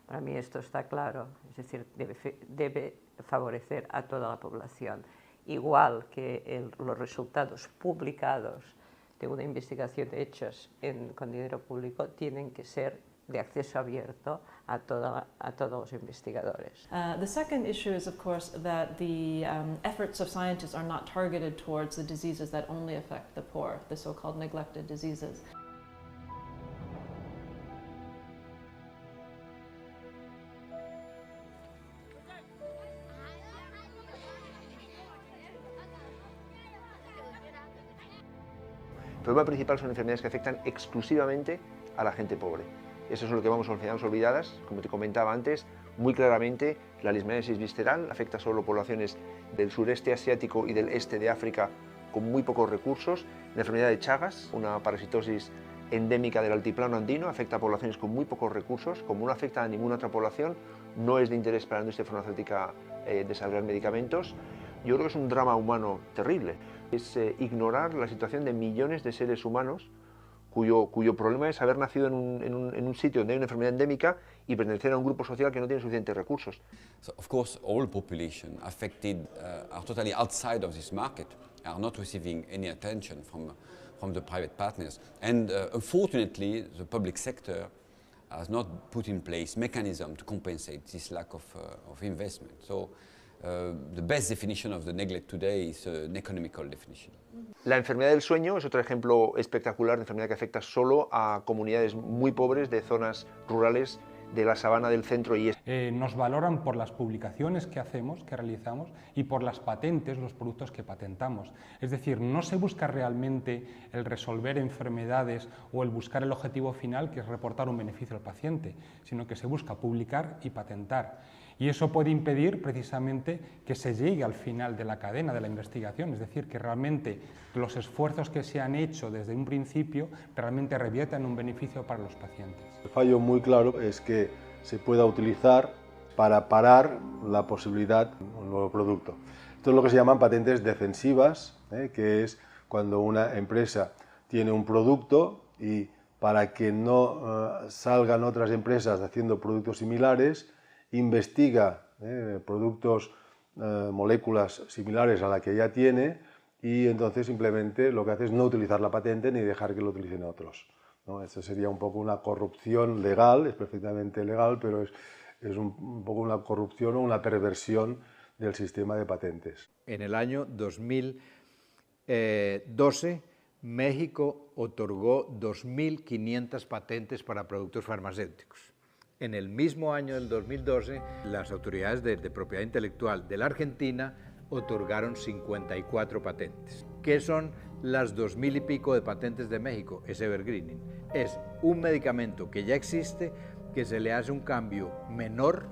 Para mí esto está claro, es decir, debe favorecer a toda la población, igual que los resultados publicados de una investigación hechas con dinero público tienen que ser de acceso abierto a todos los investigadores. The second issue is, of course, that the efforts of scientists are not targeted towards the diseases that only affect the poor, the so-called neglected diseases. El problema principal son enfermedades que afectan exclusivamente a la gente pobre. Eso es lo que vamos a enfermedades olvidadas, como te comentaba antes, muy claramente la leishmaniasis visceral afecta solo poblaciones del sureste asiático y del este de África con muy pocos recursos. La enfermedad de Chagas, una parasitosis endémica del altiplano andino, afecta a poblaciones con muy pocos recursos. Como no afecta a ninguna otra población, no es de interés para la industria farmacéutica desarrollar medicamentos. Yo creo que es un drama humano terrible. Es ignorar la situación de millones de seres humanos cuyo problema es haber nacido en un sitio donde hay una enfermedad endémica y pertenecer a un grupo social que no tiene suficientes recursos. So, of course, all population affected are totally outside of this market, are not receiving any attention from the private partners. And unfortunately, the public sector has not put in place mechanism to compensate this lack of investment. So, the best definition of the neglect today is an economical definition. La enfermedad del sueño es otro ejemplo espectacular de enfermedad que afecta solo a comunidades muy pobres de zonas rurales de la sabana del centro y nos valoran por las publicaciones que hacemos, que realizamos, y por las patentes, los productos que patentamos. Es decir, no se busca realmente el resolver enfermedades o el buscar el objetivo final, que es reportar un beneficio al paciente, sino que se busca publicar y patentar. Y eso puede impedir precisamente que se llegue al final de la cadena de la investigación, es decir, que realmente los esfuerzos que se han hecho desde un principio realmente reviertan un beneficio para los pacientes. El fallo muy claro es que se pueda utilizar para parar la posibilidad de un nuevo producto. Esto es lo que se llaman patentes defensivas, que es cuando una empresa tiene un producto y para que no salgan otras empresas haciendo productos similares, investiga productos, moléculas similares a la que ya tiene y entonces simplemente lo que hace es no utilizar la patente ni dejar que lo utilicen otros, ¿no? Eso sería un poco una corrupción legal, es perfectamente legal, pero es un poco una corrupción o una perversión del sistema de patentes. En el año 2012, México otorgó 2.500 patentes para productos farmacéuticos. En el mismo año del 2012, las autoridades de propiedad intelectual de la Argentina otorgaron 54 patentes. ¿Qué son las 2.000 y pico de patentes de México? Es evergreening. Es un medicamento que ya existe, que se le hace un cambio menor,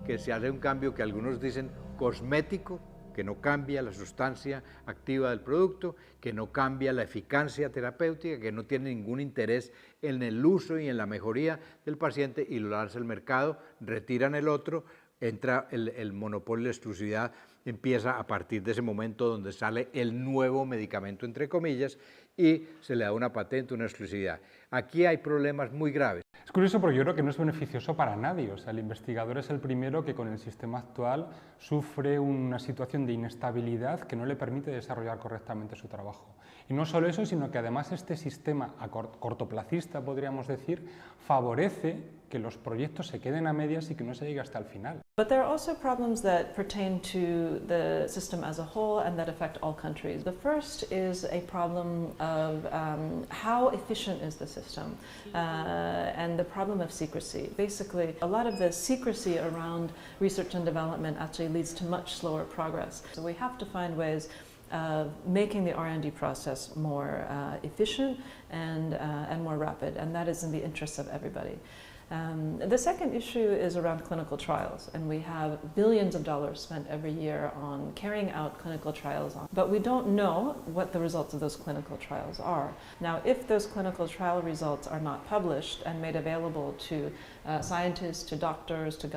que se hace un cambio que algunos dicen cosmético, que no cambia la sustancia activa del producto, que no cambia la eficacia terapéutica, que no tiene ningún interés en el uso y en la mejoría del paciente y lo lanza al mercado, retiran el otro, entra el monopolio, la exclusividad empieza a partir de ese momento donde sale el nuevo medicamento, entre comillas, y se le da una patente, una exclusividad. Aquí hay problemas muy graves. Es curioso porque yo creo que no es beneficioso para nadie. O sea, el investigador es el primero que con el sistema actual sufre una situación de inestabilidad que no le permite desarrollar correctamente su trabajo. Y no solo eso, sino que además este sistema cortoplacista, podríamos decir, favorece que los proyectos se queden a medias y que no se llegue hasta el final. But there are also problems that pertain to the system as a whole and that affect all countries. The first is a problem of how efficient is the system and the problem of secrecy. Basically, a lot of the secrecy around research and development actually leads to much slower progress. So we have to find ways of making the R&D process more efficient and more rapid, and that is in the interests of everybody. The second issue is around clinical trials, and we have billions of dollars spent every year on carrying out clinical trials, but we don't know what the results of those clinical trials are. Now, if those clinical trial results are not published and made available to scientists, to doctors, to government,